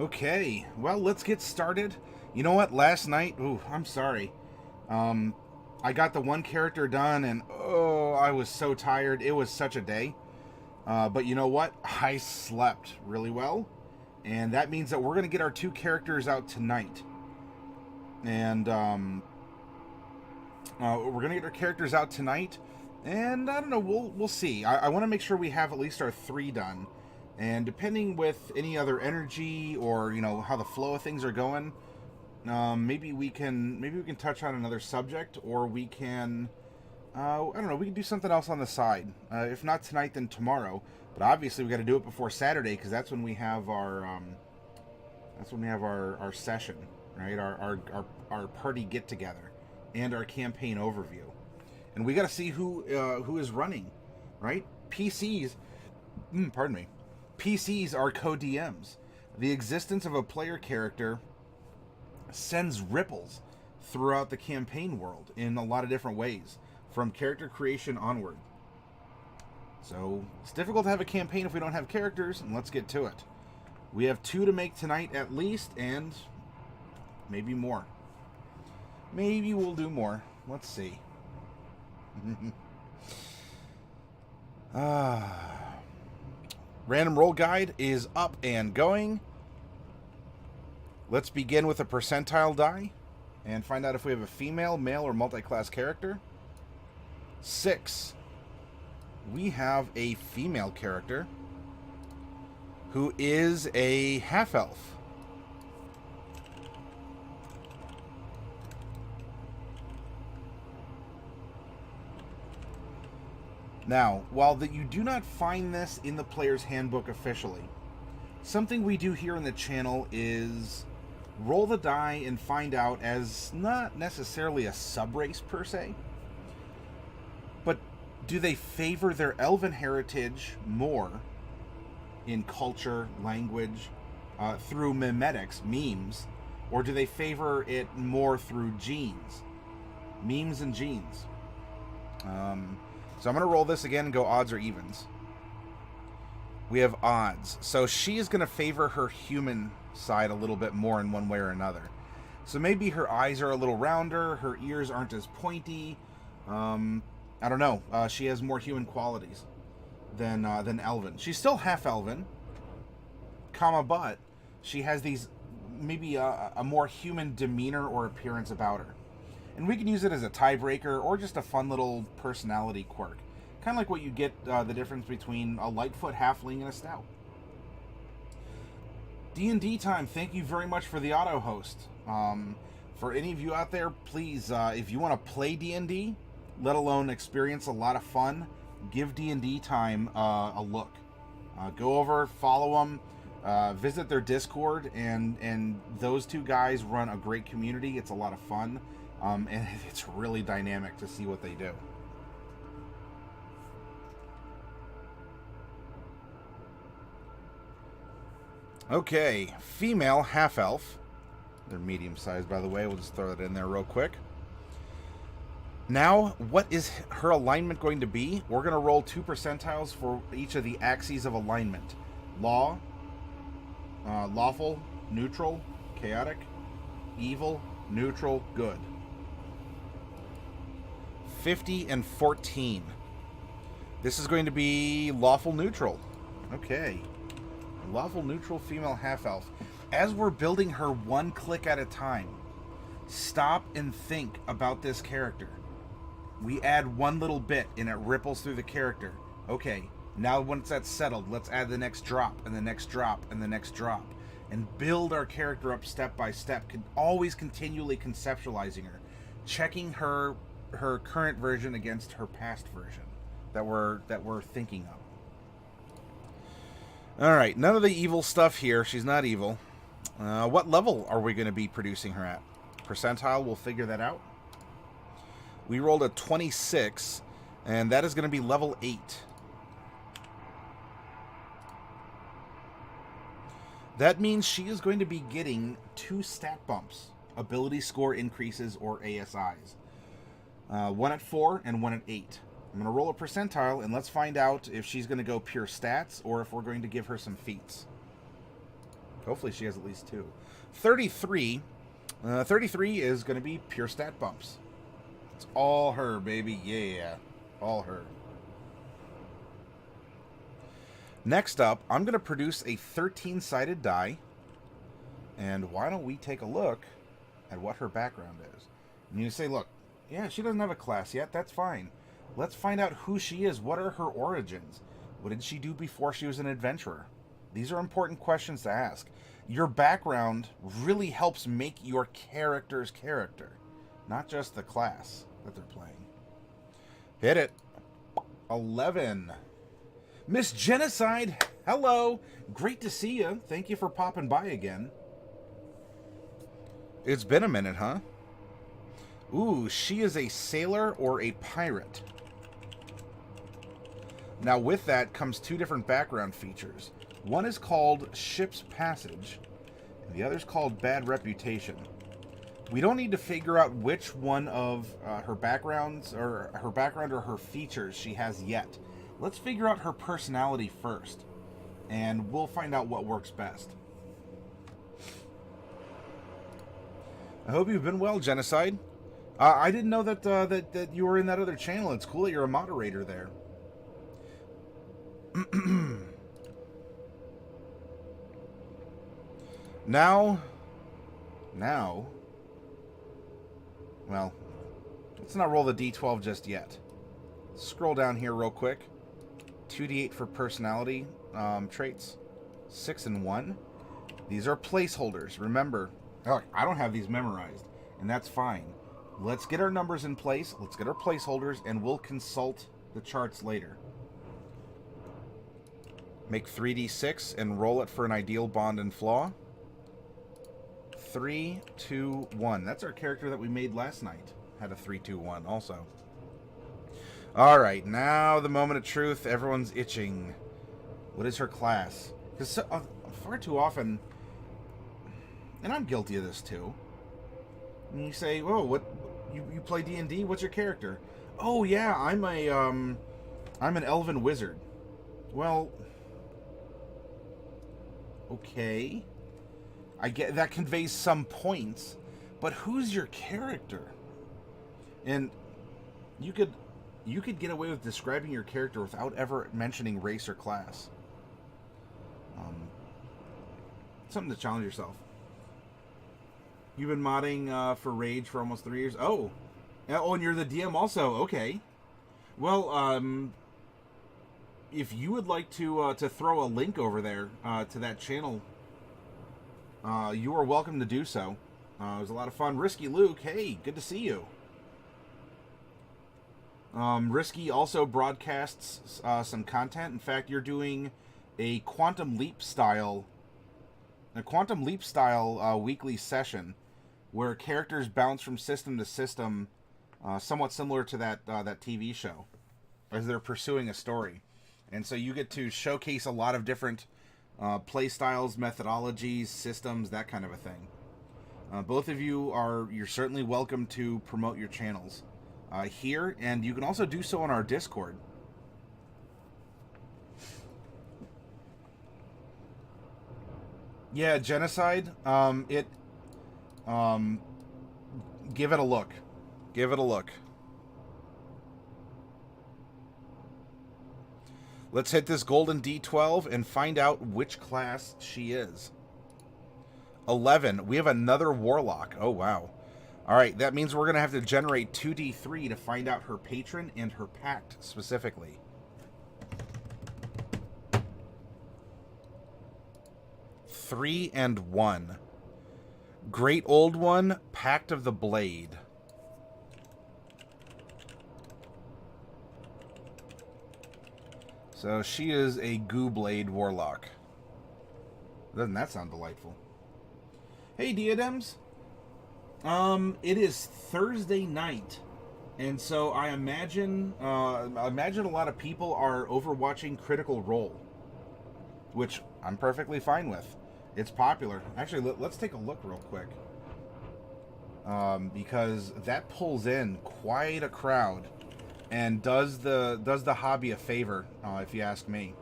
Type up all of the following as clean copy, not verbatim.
Okay, well, let's get started. You know what? Last night, I'm sorry. I got the one character done, and I was so tired. It was such a day. But you know what? I slept really well, and that means that we're going to get our two characters out tonight. And we're going to get our characters out tonight, and I don't know. We'll see. I want to make sure we have at least our 3 done. And depending with any other energy or how the flow of things are going, maybe we can touch on another subject, or we can I don't know, we can do something else on the side. If not tonight, then tomorrow. But obviously we got to do it before Saturday, because that's when we have our session, right? Our party get together and our campaign overview. And we got to see who is running, right? PCs, pardon me. PCs are co-DMs. The existence of a player character sends ripples throughout the campaign world in a lot of different ways, from character creation onward. So it's difficult to have a campaign if we don't have characters, and let's get to it. We have 2 to make tonight at least, and maybe more. Maybe we'll do more. Let's see. Random roll guide is up and going. Let's begin with a percentile die and find out if we have a female, male, or multi-class character. 6. We have a female character who is a half-elf. Now, while you do not find this in the player's handbook officially, something we do here in the channel is roll the die and find out, as not necessarily a sub-race per se, but do they favor their elven heritage more in culture, language, through memetics, memes, or do they favor it more through genes? Memes and genes. So I'm going to roll this again and go odds or evens. We have odds. So she is going to favor her human side a little bit more in one way or another. So maybe her eyes are a little rounder, her ears aren't as pointy. I don't know. She has more human qualities than elven. She's still half elven, but she has these maybe a more human demeanor or appearance about her. And we can use it as a tiebreaker or just a fun little personality quirk. Kind of like what you get the difference between a Lightfoot halfling and a stout. D&D time, thank you very much for the auto host. For any of you out there, please, if you want to play D&D, let alone experience a lot of fun, give D&D time a look. Go over, follow them, visit their Discord, and those 2 guys run a great community. It's a lot of fun. And it's really dynamic to see what they do. Okay, female half-elf. They're medium-sized, by the way. We'll just throw that in there real quick. Now, what is her alignment going to be? We're going to roll 2 percentiles for each of the axes of alignment. Law, lawful, neutral, chaotic, evil, neutral, good. 50 and 14. This is going to be lawful neutral. Okay. Lawful neutral female half-elf. As we're building her one click at a time, stop and think about this character. We add one little bit and it ripples through the character. Okay, now once that's settled, let's add the next drop and the next drop and the next drop. And build our character up step by step. Always continually conceptualizing her. Checking her current version against her past version that we're thinking of. All right, none of the evil stuff here. She's not evil. What level are we going to be producing her at? Percentile, we'll figure that out. We rolled a 26, and that is going to be level 8. That means she is going to be getting 2 stat bumps, ability score increases, or ASIs. 1 at 4 and 1 at 8. I'm going to roll a percentile, and let's find out if she's going to go pure stats or if we're going to give her some feats. Hopefully she has at least 2. 33. 33 is going to be pure stat bumps. It's all her, baby. Yeah. All her. Next up, I'm going to produce a 13-sided die. And why don't we take a look at what her background is? And you say, look, yeah, she doesn't have a class yet. That's fine. Let's find out who she is. What are her origins? What did she do before she was an adventurer? These are important questions to ask. Your background really helps make your character's character, not just the class that they're playing. Hit it. 11. Miss Genocide, hello. Great to see you. Thank you for popping by again. It's been a minute, huh? Ooh, she is a sailor or a pirate. Now with that comes 2 different background features. One is called Ship's Passage, and the other is called Bad Reputation. We don't need to figure out which one of her backgrounds or her features she has yet. Let's figure out her personality first, and we'll find out what works best. I hope you've been well, Genocide. I didn't know that you were in that other channel. It's cool that you're a moderator there. Now, well, let's not roll the D12 just yet. Scroll down here real quick. 2d8 for personality traits. 6 and 1. These are placeholders. Remember, I don't have these memorized, and that's fine. Let's get our numbers in place. Let's get our placeholders, and we'll consult the charts later. Make 3d6 and roll it for an ideal bond and flaw. 3, 2, 1. That's our character that we made last night. Had a 3, 2, 1 also. Alright, now the moment of truth. Everyone's itching. What is her class? Because far too often, and I'm guilty of this too, and you say, "Oh, what? You play D&D? What's your character?" "Oh yeah, I'm an elven wizard." Well, okay, I get that conveys some points, but who's your character? And you could get away with describing your character without ever mentioning race or class. Something to challenge yourself. You've been modding for Rage for almost 3 years. Oh, and you're the DM also. Okay. Well, if you would like to throw a link over there to that channel, you are welcome to do so. It was a lot of fun. Risky Luke, hey, good to see you. Risky also broadcasts some content. In fact, you're doing a Quantum Leap style weekly session where characters bounce from system to system, somewhat similar to that TV show, as they're pursuing a story. And so you get to showcase a lot of different play styles, methodologies, systems, that kind of a thing. Both of you're certainly welcome to promote your channels here, and you can also do so on our Discord. Yeah, Genocide. Give it a look. Give it a look. Let's hit this golden D12 and find out which class she is. 11. We have another Warlock. Oh, wow. All right, that means we're going to have to generate 2d3 to find out her patron and her pact specifically. Three and 1. Great Old One, Pact of the Blade. So she is a Goo Blade Warlock. Doesn't that sound delightful? Hey, Diadems. It is Thursday night, and so I imagine a lot of people are overwatching Critical Role, which I'm perfectly fine with. It's popular. Actually, let's take a look real quick, because that pulls in quite a crowd and does the hobby a favor, if you ask me.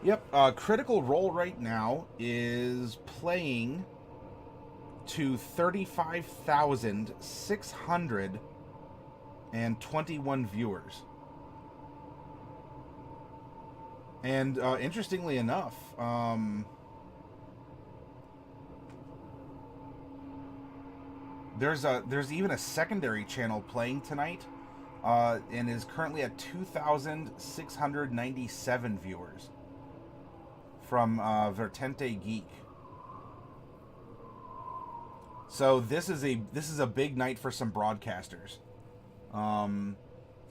Yep, Critical Role right now is playing to 35,621 viewers. And interestingly enough, there's even a secondary channel playing tonight, and is currently at 2,697 viewers from Vertente Geek. So this is a big night for some broadcasters.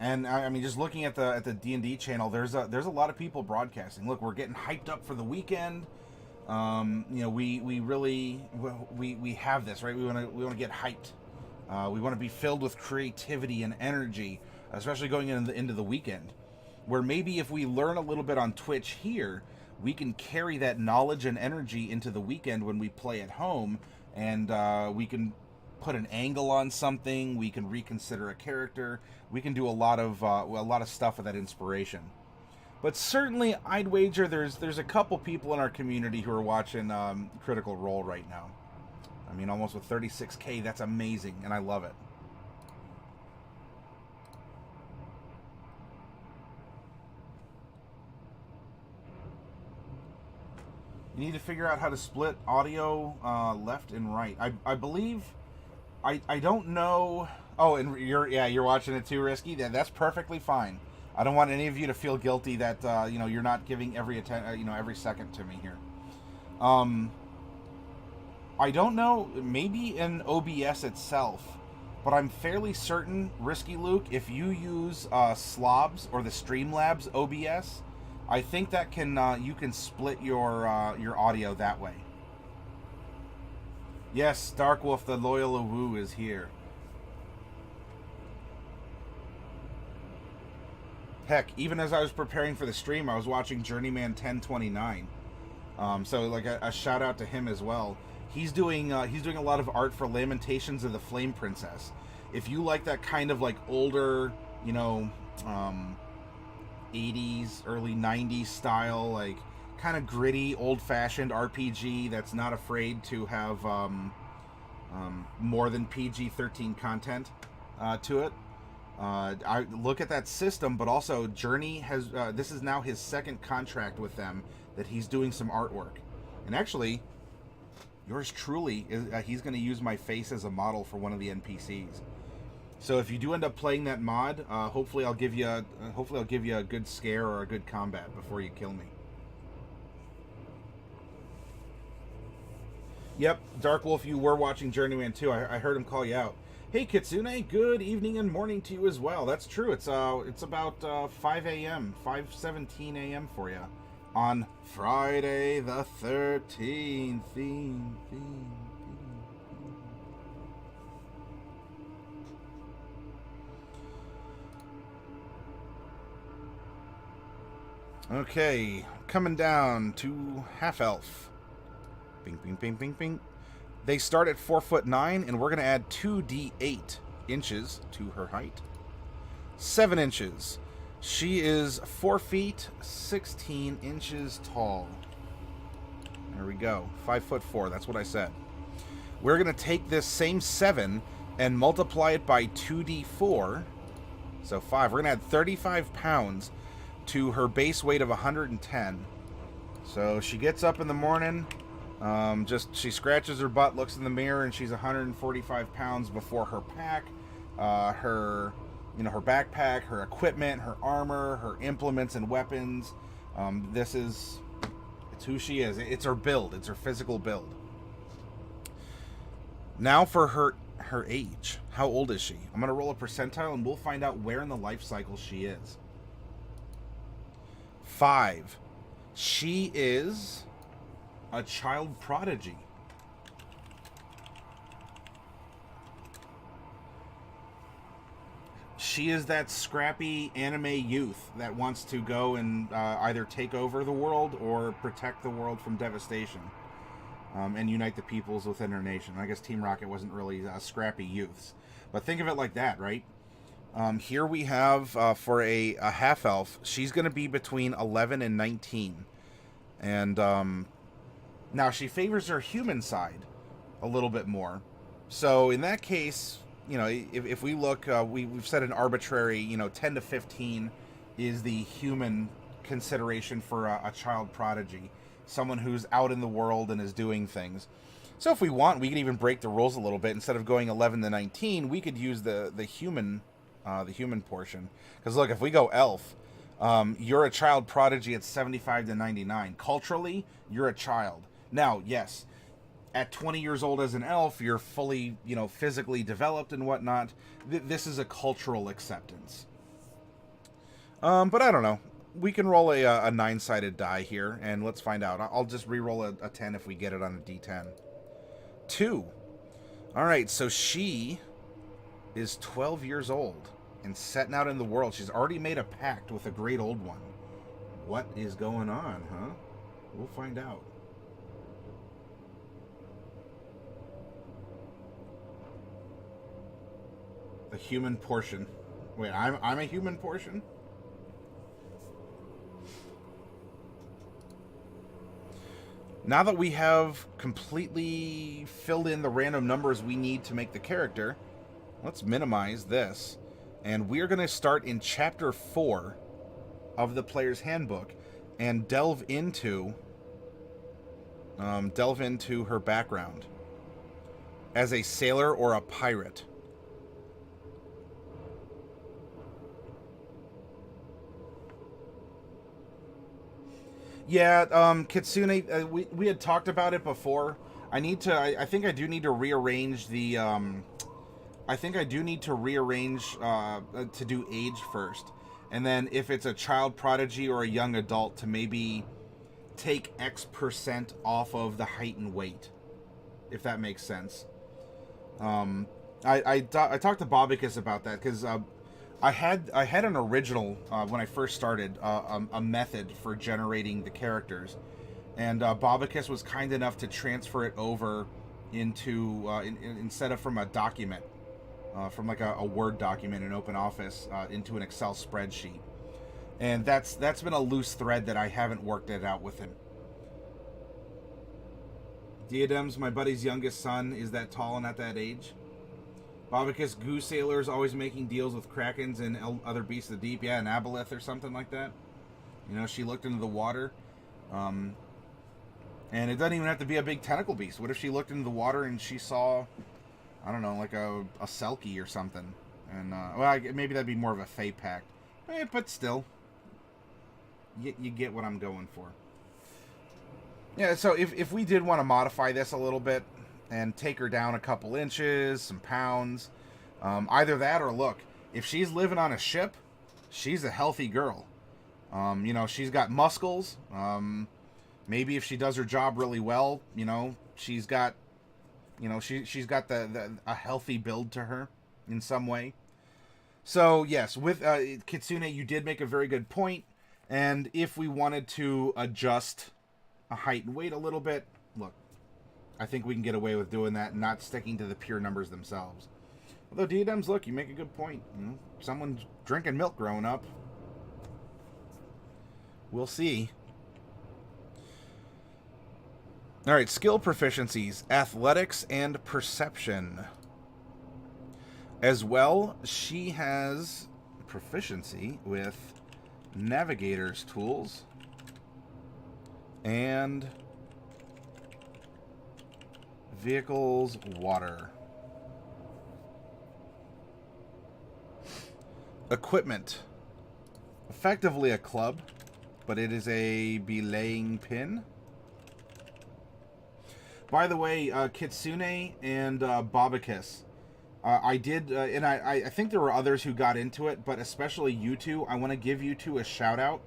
And I mean, just looking at the D&D channel, there's a lot of people broadcasting. Look, we're getting hyped up for the weekend. We really have this, right. We want to get hyped. We want to be filled with creativity and energy, especially going into the weekend, where maybe if we learn a little bit on Twitch here, we can carry that knowledge and energy into the weekend when we play at home, and we can put an angle on something. We can reconsider a character. We can do a lot of stuff with that inspiration. But certainly, I'd wager there's a couple people in our community who are watching Critical Role right now. I mean, almost with 36K, that's amazing, and I love it. You need to figure out how to split audio left and right. I believe. I don't know. Oh, and you're watching it too, Risky. That's perfectly fine. I don't want any of you to feel guilty that you're not giving every every second to me here. I don't know. Maybe in OBS itself, but I'm fairly certain, Risky Luke, if you use Slobs or the Streamlabs OBS, I think that you can split your audio that way. Yes, Darkwolf the Loyal Wu is here. Heck, even as I was preparing for the stream, I was watching Journeyman 1029. So like a shout out to him as well. He's doing a lot of art for Lamentations of the Flame Princess. If you like that kind of like older, 80s, early 90s style, like kind of gritty, old-fashioned RPG that's not afraid to have more than PG-13 content to it. I look at that system, but also Journey has this is now his second contract with them that he's doing some artwork. And actually, yours truly is he's going to use my face as a model for one of the NPCs. So if you do end up playing that mod, hopefully I'll give you a good scare or a good combat before you kill me. Yep, Darkwolf, you were watching Journeyman too. I heard him call you out. Hey Kitsune, good evening and morning to you as well. That's true. It's about 5 a.m., 5:17 a.m. for you on Friday the 13th. Okay, coming down to Half Elf. Bing, bing, bing, bing, bing. They start at 4'9", and we're going to add 2d8 inches to her height. 7 inches. She is 4 feet 16 inches tall. There we go. 5'4". That's what I said. We're going to take this same 7 and multiply it by 2d4. So 5. We're going to add 35 pounds to her base weight of 110. So she gets up in the morning. She scratches her butt, looks in the mirror, and she's 145 pounds before her pack, her backpack, her equipment, her armor, her implements and weapons. It's who she is. It's her build. It's her physical build. Now for her age. How old is she? I'm going to roll a percentile, and we'll find out where in the life cycle she is. 5. She is a child prodigy. She is that scrappy anime youth that wants to go and either take over the world or protect the world from devastation, and unite the peoples within her nation. I guess Team Rocket wasn't really scrappy youths, but think of it like that, right? Here we have, for a half-elf, she's going to be between 11 and 19. And now she favors her human side a little bit more. So in that case, you know, if we look, we've set an arbitrary, you know, 10 to 15 is the human consideration for a child prodigy, someone who's out in the world and is doing things. So if we want, we could even break the rules a little bit. Instead of going 11 to 19, we could use the human portion. Because look, if we go elf, you're a child prodigy at 75 to 99. Culturally, you're a child. Now, yes, at 20 years old as an elf, you're fully, you know, physically developed and whatnot. This is a cultural acceptance. But I don't know. We can roll a 9-sided die here, and let's find out. I'll just re-roll a 10 if we get it on a d10. 2. All right, so she is 12 years old and setting out in the world. She's already made a pact with a great old one. What is going on, huh? We'll find out. The human portion. Wait, I'm a human portion? Now that we have completely filled in the random numbers we need to make the character, let's minimize this. And we're going to start in Chapter 4 of the Player's Handbook and delve into her background as a sailor or a pirate. Yeah, Kitsune, we had talked about it before. I think I do need to rearrange the, to do age first. And then if it's a child prodigy or a young adult, to maybe take X% off of the height and weight, if that makes sense. I talked to Bobicus about that, because I had an original when I first started, a method for generating the characters, and Bobicus was kind enough to transfer it over into instead of from a document, from like a Word document in OpenOffice, into an Excel spreadsheet, and that's been a loose thread that I haven't worked it out with him. Diadem's my buddy's youngest son. Is that tall and at that age? Bobicus, goose sailors always making deals with krakens and other beasts of the deep. Yeah, an aboleth or something like that. You know, she looked into the water. And it doesn't even have to be a big tentacle beast. What if she looked into the water and she saw, I don't know, like a selkie or something? And, well, maybe that'd be more of a Fey Pact. But still, you get what I'm going for. Yeah, so if we did want to modify this a little bit, and take her down a couple inches, some pounds. Either that or, look, if she's living on a ship, she's a healthy girl. You know, she's got muscles. Maybe if she does her job really well, you know, she's got a healthy build to her in some way. So, yes, with Kitsune, you did make a very good point. And if we wanted to adjust a height and weight a little bit, look, I think we can get away with doing that and not sticking to the pure numbers themselves. Although, Diadems, look, you make a good point. You know, someone's drinking milk growing up. We'll see. Alright, skill proficiencies. Athletics and perception. As well, she has proficiency with navigator's tools and vehicles, water. Equipment. Effectively a club, but it is a belaying pin. By the way, Kitsune and Bobicus, I did, and I think there were others who got into it, but especially you two, I want to give you two a shout out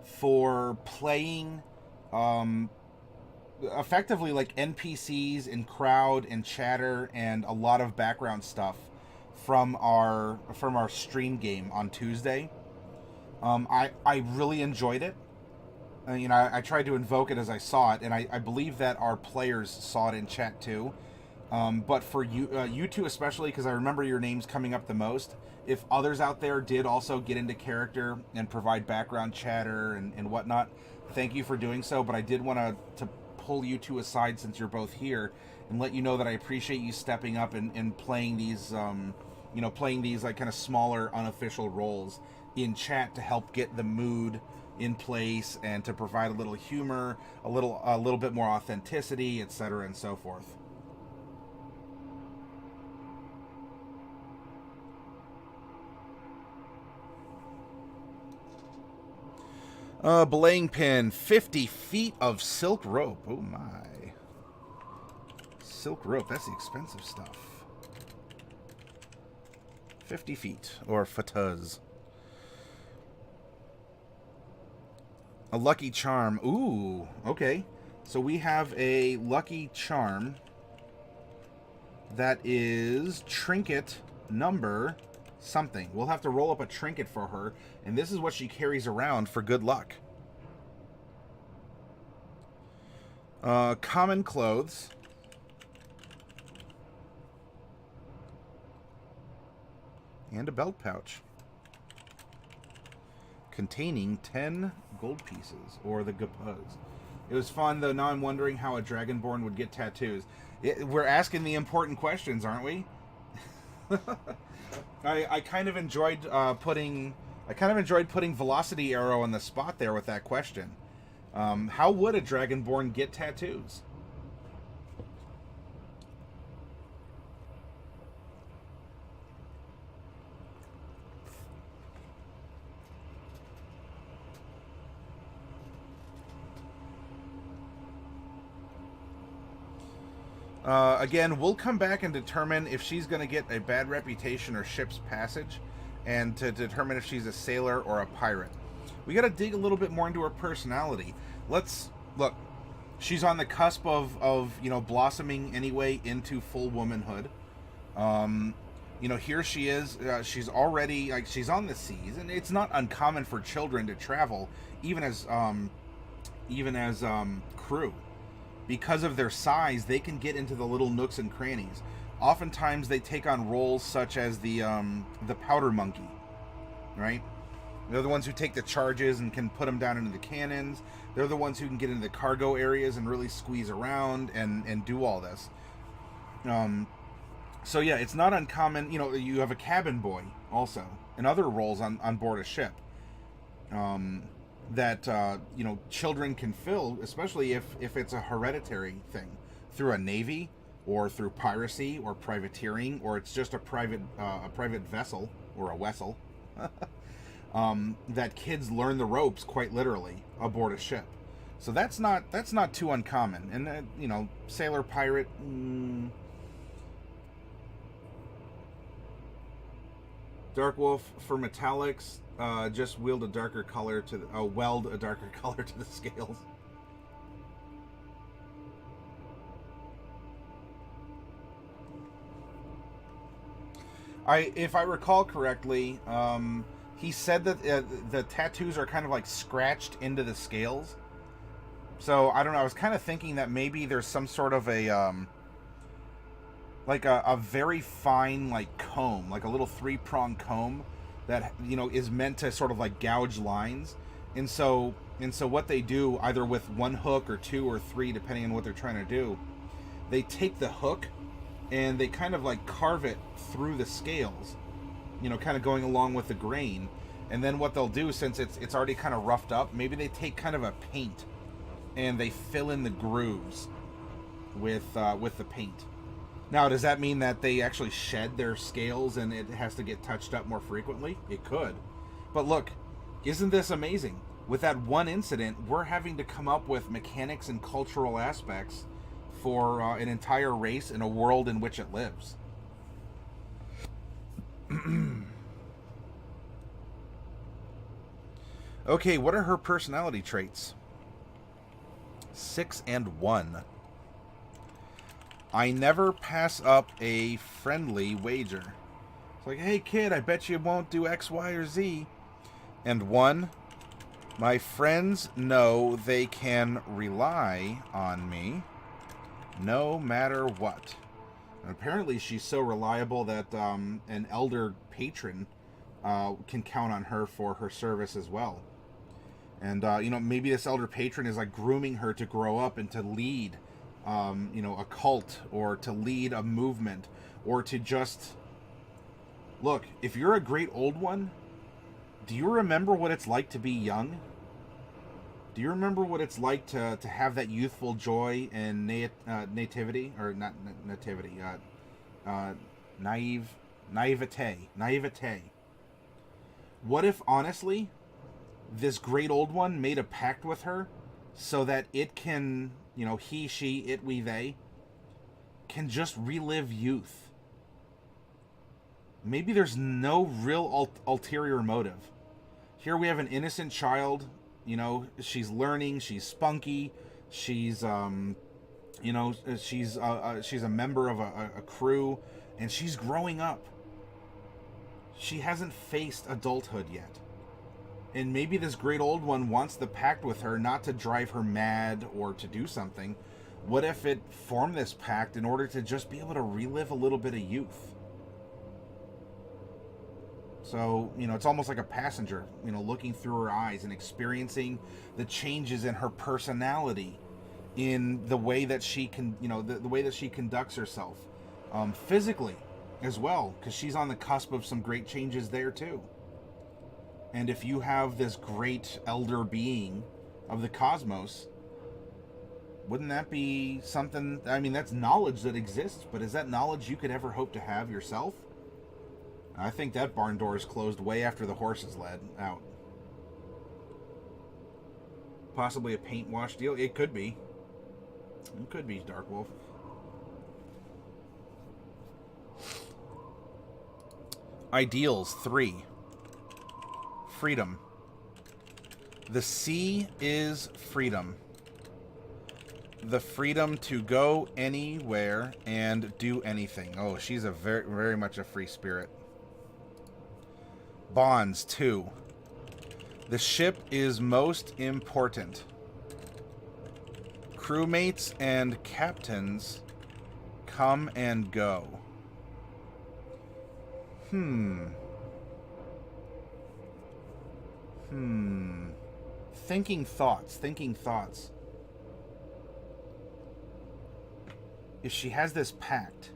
for playing effectively like NPCs and crowd and chatter and a lot of background stuff from our stream game on Tuesday. I really enjoyed it. You know, I tried to invoke it as I saw it, and I believe that our players saw it in chat too. But for you two especially, because I remember your names coming up the most, if others out there did also get into character and provide background chatter and whatnot, thank you for doing so, but I did want to pull you two aside since you're both here and let you know that I appreciate you stepping up and playing these, playing these like kind of smaller unofficial roles in chat to help get the mood in place and to provide a little humor, a little bit more authenticity, etc., and so forth. Belaying pin, 50 feet of silk rope. Oh my. Silk rope, that's the expensive stuff. 50 feet, or fatuz. A lucky charm. Ooh, okay. So we have a lucky charm that is trinket number something. We'll have to roll up a trinket for her, and this is what she carries around for good luck. Common clothes. And a belt pouch. Containing 10 gold pieces, or the gapuz. It was fun, though now I'm wondering how a Dragonborn would get tattoos. We're asking the important questions, aren't we? I kind of enjoyed putting Velocity Arrow on the spot there with that question. How would a Dragonborn get tattoos? Again, we'll come back and determine if she's going to get a bad reputation or ship's passage, and to determine if she's a sailor or a pirate. We got to dig a little bit more into her personality. Let's look. She's on the cusp of blossoming anyway into full womanhood. Here she is. She's already she's on the seas, and it's not uncommon for children to travel, even as crew. Because of their size, they can get into the little nooks and crannies. Oftentimes, they take on roles such as the powder monkey, right? They're the ones who take the charges and can put them down into the cannons. They're the ones who can get into the cargo areas and really squeeze around and do all this. So yeah, it's not uncommon. You have a cabin boy also, and other roles on board a ship. That children can fill, especially if it's a hereditary thing, through a navy or through piracy or privateering, or it's just a private vessel or a vessel. That kids learn the ropes quite literally aboard a ship. So that's not too uncommon. And sailor, pirate. Dark Wolf for metallics. Just weld a darker color to the scales. If I recall correctly, he said that the tattoos are kind of like scratched into the scales. So I don't know. I was kind of thinking that maybe there's some sort of a very fine comb, like a little 3-pronged comb that is meant to sort of gouge lines. And so what they do, either with one hook or 2 or 3, depending on what they're trying to do, they take the hook and they kind of carve it through the scales, kind of going along with the grain. And then what they'll do, since it's already kind of roughed up, maybe they take kind of a paint and they fill in the grooves with the paint. Now, does that mean that they actually shed their scales and it has to get touched up more frequently? It could. But look, isn't this amazing? With that one incident, we're having to come up with mechanics and cultural aspects for an entire race in a world in which it lives. Okay, what are her personality traits? 6 and 1. I never pass up a friendly wager. It's like, hey kid, I bet you won't do X, Y, or Z. And 1, my friends know they can rely on me no matter what. And apparently she's so reliable that an elder patron can count on her for her service as well. And, maybe this elder patron is like grooming her to grow up and to lead, a cult, or to lead a movement, or to just... Look, if you're a great old one, do you remember what it's like to be young? Do you remember what it's like to have that youthful joy and nativity, or not nativity, naivete? What if, honestly, this great old one made a pact with her so that it can, he, she, it, we, they, can just relive youth? Maybe there's no real ulterior motive. Here we have an innocent child, she's learning, she's spunky, she's, she's a member of a crew, and she's growing up. She hasn't faced adulthood yet. And maybe this great old one wants the pact with her not to drive her mad or to do something. What if it formed this pact in order to just be able to relive a little bit of youth? So, it's almost like a passenger, looking through her eyes and experiencing the changes in her personality, in the way that she can, the way that she conducts herself, physically as well, because she's on the cusp of some great changes there too. And if you have this great elder being of the cosmos, wouldn't that be something? I mean, that's knowledge that exists, but is that knowledge you could ever hope to have yourself? I think that barn door is closed way after the horse is led out. Possibly a paint wash deal? It could be. It could be, Dark Wolf. Ideals 3. Freedom. The sea is freedom. The freedom to go anywhere and do anything. Oh, she's a very, very much a free spirit. Bonds 2. The ship is most important. Crewmates and captains come and go. Thinking thoughts. If she has this pact,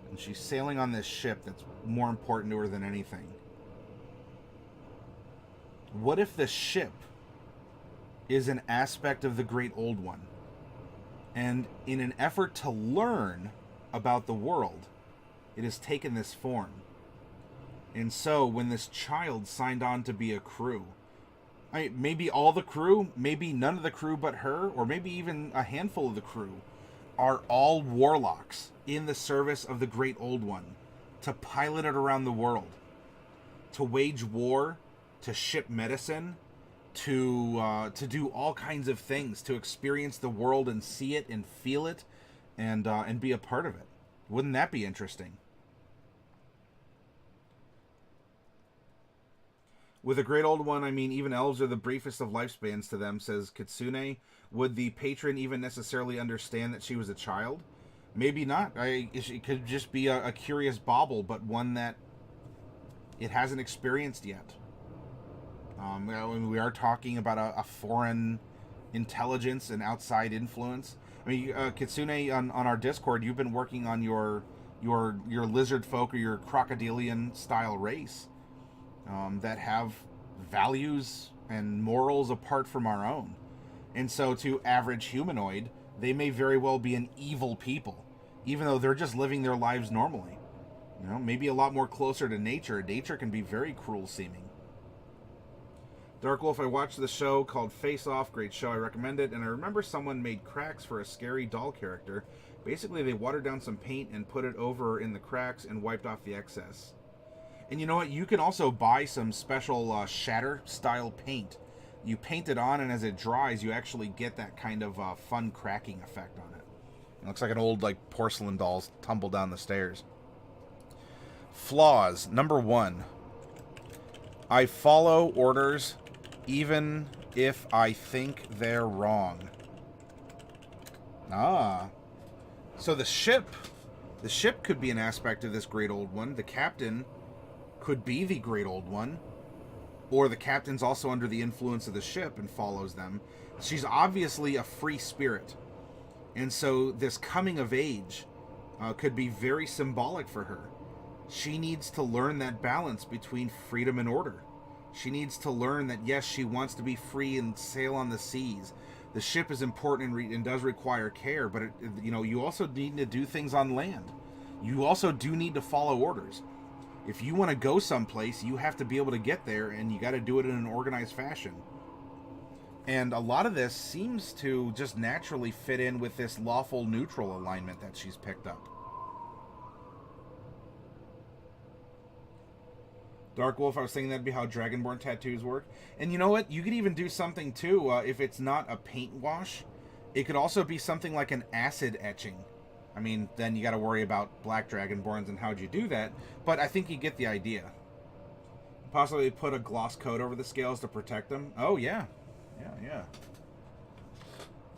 and she's sailing on this ship that's more important to her than anything, what if the ship is an aspect of the Great Old One? And in an effort to learn about the world, it has taken this form. And so, when this child signed on to be a crew, maybe all the crew, maybe none of the crew but her, or maybe even a handful of the crew, are all warlocks in the service of the Great Old One, to pilot it around the world, to wage war, to ship medicine, to do all kinds of things, to experience the world and see it and feel it, and be a part of it. Wouldn't that be interesting? With a Great Old One, I mean, even elves are the briefest of lifespans to them, says Kitsune. Would the patron even necessarily understand that she was a child? Maybe not. It could just be a curious bauble, but one that it hasn't experienced yet. We are talking about a foreign intelligence and outside influence. I mean, Kitsune, on our Discord, you've been working on your lizard folk or your crocodilian style race that have values and morals apart from our own. And so to average humanoid, they may very well be an evil people, even though they're just living their lives normally. Maybe a lot more closer to nature. Nature can be very cruel seeming. Dark Wolf, I watched the show called Face Off. Great show, I recommend it. And I remember someone made cracks for a scary doll character. Basically, they watered down some paint and put it over in the cracks and wiped off the excess. And you know what? You can also buy some special shatter-style paint. You paint it on, and as it dries, you actually get that kind of fun cracking effect on it. It looks like an old porcelain doll's tumble down the stairs. Flaws. Number 1. I follow orders even if I think they're wrong. So the ship could be an aspect of this Great Old One. The captain could be the Great Old One. or the captain's also under the influence of the ship and follows them, she's obviously a free spirit. And so this coming of age could be very symbolic for her. She needs to learn that balance between freedom and order. She needs to learn that, yes, she wants to be free and sail on the seas. The ship is important and does require care, but you also need to do things on land. You also do need to follow orders. If you want to go someplace, you have to be able to get there, and you got to do it in an organized fashion. And a lot of this seems to just naturally fit in with this lawful neutral alignment that she's picked up. Dark Wolf, I was thinking that'd be how Dragonborn tattoos work. And you know what? You could even do something, too, if it's not a paint wash. It could also be something like an acid etching. I mean, then you got to worry about black Dragonborns and how'd you do that. But I think you get the idea. Possibly put a gloss coat over the scales to protect them. Oh, yeah. Yeah.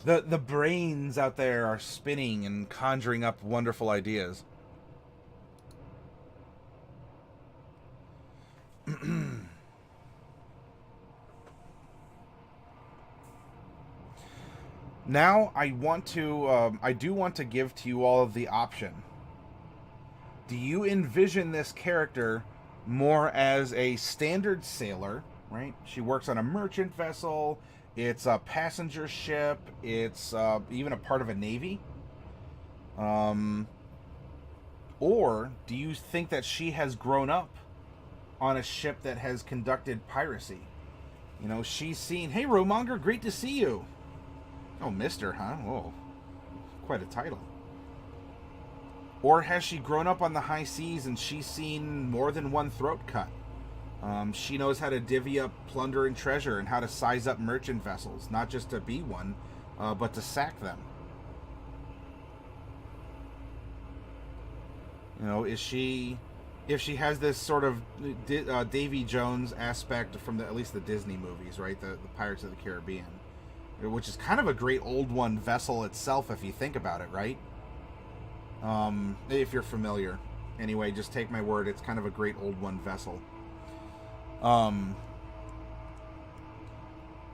The brains out there are spinning and conjuring up wonderful ideas. Now I do want to give to you all of the option. Do you envision this character more as a standard sailor, right? She works on a merchant vessel, it's a passenger ship, it's even a part of a navy. Or do you think that she has grown up on a ship that has conducted piracy? You know, she's seen, hey, Romonger, great to see you. Oh, mister, huh? Whoa, quite a title. Or has she grown up on the high seas and she's seen more than one throat cut? She knows how to divvy up plunder and treasure and how to size up merchant vessels, not just to be one, but to sack them. You know, if she has this sort of Davy Jones aspect from at least the Disney movies, right? The Pirates of the Caribbean, which is kind of a great old one vessel itself if you think about it, right? If you're familiar. Anyway, just take my word, it's kind of a great old one vessel.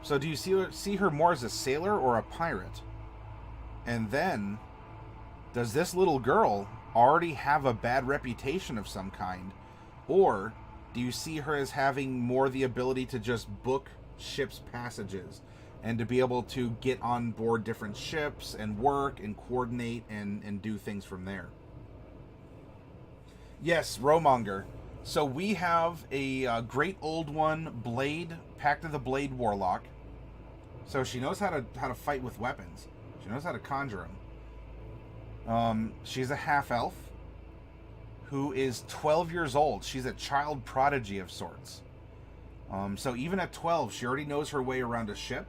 So do you see her more as a sailor or a pirate? And then, does this little girl already have a bad reputation of some kind? Or do you see her as having more the ability to just book ships' passages and to be able to get on board different ships and work and coordinate and do things from there? Yes, Romonger. So we have a great old one, Blade, Pact of the Blade Warlock. So she knows how to fight with weapons. She knows how to conjure them. She's a half-elf who is 12 years old. She's a child prodigy of sorts. So even at 12, she already knows her way around a ship.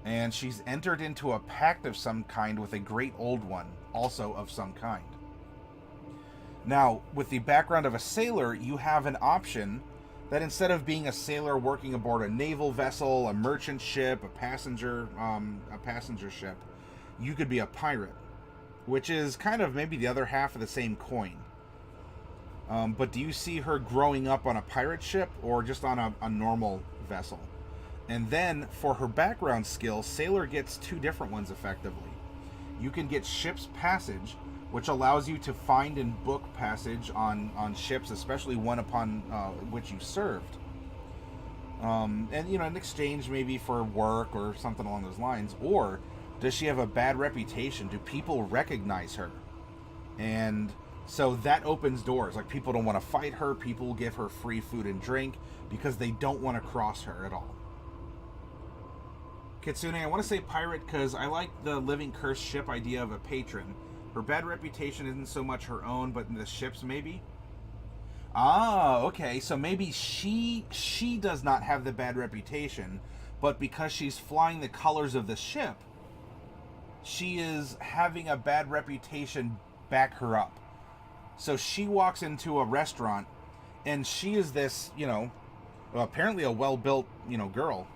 And she's entered into a pact of some kind with a great old one, also of some kind. Now, with the background of a sailor, you have an option that instead of being a sailor working aboard a naval vessel, a merchant ship, a passenger ship, you could be a pirate, which is kind of maybe the other half of the same coin. But do you see her growing up on a pirate ship or just on a normal vessel? And then, for her background skill, Sailor gets two different ones, effectively. You can get Ship's Passage, which allows you to find and book passage on ships, especially one upon which you served. And, in exchange maybe for work or something along those lines. Or, does she have a bad reputation? Do people recognize her? And so that opens doors. Like, people don't want to fight her. People will give her free food and drink because they don't want to cross her at all. Kitsune, I want to say pirate because I like the living cursed ship idea of a patron. Her bad reputation isn't so much her own, but the ship's maybe? Ah, okay. So maybe she does not have the bad reputation, but because she's flying the colors of the ship, she is having a bad reputation back her up. So she walks into a restaurant, and she is this, apparently a well-built, girl.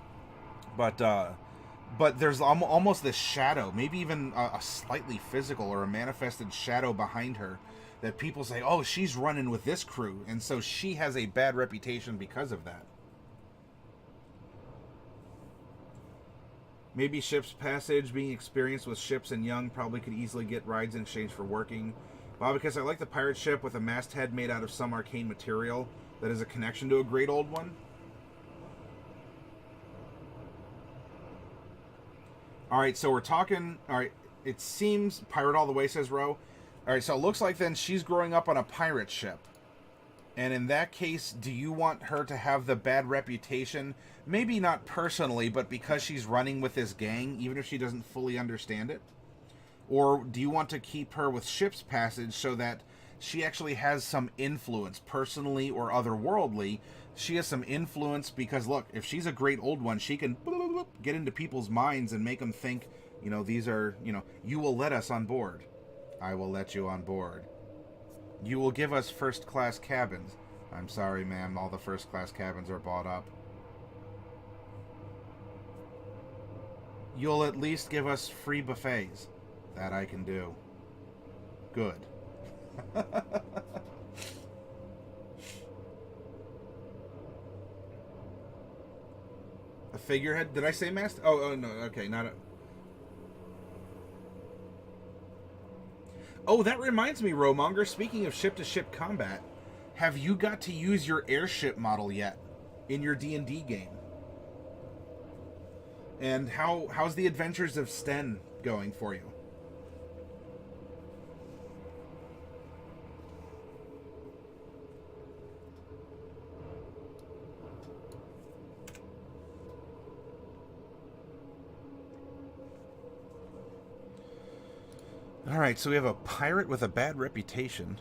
But there's almost this shadow, maybe even a slightly physical or a manifested shadow behind her that people say, oh, she's running with this crew. And so she has a bad reputation because of that. Maybe ship's passage, being experienced with ships and young, probably could easily get rides in exchange for working. Well, because I like the pirate ship with a masthead made out of some arcane material that is a connection to a great old one. Alright, so we're talking... Alright, it seems... Pirate all the way, says Ro. Alright, so it looks like then she's growing up on a pirate ship. And in that case, do you want her to have the bad reputation? Maybe not personally, but because she's running with this gang, even if she doesn't fully understand it? Or do you want to keep her with ship's passage so that she actually has some influence, personally or otherworldly? She has some influence because, look, if she's a great old one, she can get into people's minds and make them think, you know, these are, you know, you will let us on board. I will let you on board. You will give us first-class cabins. I'm sorry, ma'am. All the first-class cabins are bought up. You'll at least give us free buffets. That I can do. Good. A figurehead? Did I say master? Oh, no. Okay, not a... Oh, that reminds me, Romonger, speaking of ship-to-ship combat, have you got to use your airship model yet in your D&D game? And how's the Adventures of Sten going for you? Alright, so we have a pirate with a bad reputation.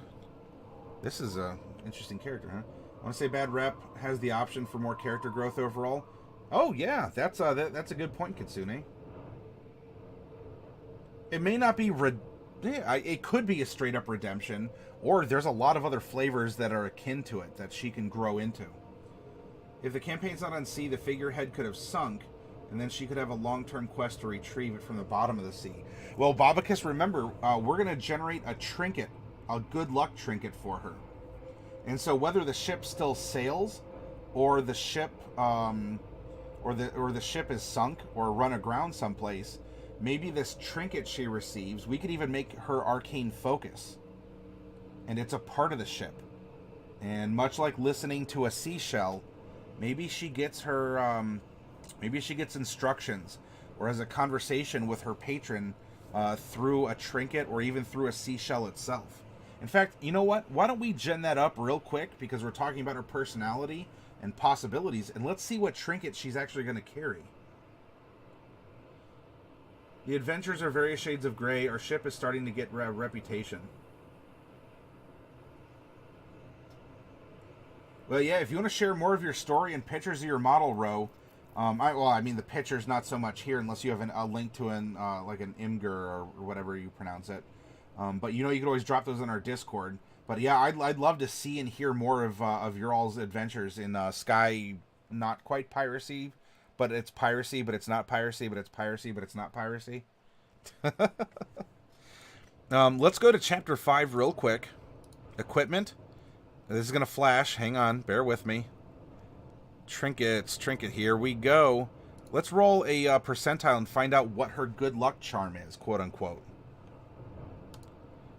This is a interesting character, huh? I want to say bad rep has the option for more character growth overall. Oh, yeah, that's a good point, Kitsune. It may not be... it could be a straight-up redemption, or there's a lot of other flavors that are akin to it that she can grow into. If the campaign's not on sea, the figurehead could have sunk, and then she could have a long-term quest to retrieve it from the bottom of the sea. Well, Babacus, remember, we're going to generate a trinket, a good luck trinket for her. And so whether the ship still sails, or the ship, or the ship is sunk, or run aground someplace, maybe this trinket she receives, we could even make her arcane focus. And it's a part of the ship. And much like listening to a seashell, maybe she gets her... maybe she gets instructions or has a conversation with her patron through a trinket or even through a seashell itself. In fact, you know what? Why don't we gen that up real quick because we're talking about her personality and possibilities, and let's see what trinket she's actually going to carry. The adventures are various shades of gray. Our ship is starting to get reputation. Well, yeah, if you want to share more of your story and pictures of your model, Ro, I mean, the picture's not so much here unless you have a link to like an Imgur or whatever you pronounce it. But you know, you can always drop those on our Discord. But yeah, I'd love to see and hear more of your all's adventures in Sky. Not quite piracy, but it's piracy, but it's not piracy, but it's piracy, but it's not piracy. Let's go to Chapter 5 real quick. Equipment. This is gonna flash. Hang on, bear with me. Trinkets, trinket, here we go. Let's roll a percentile and find out what her good luck charm is, quote unquote.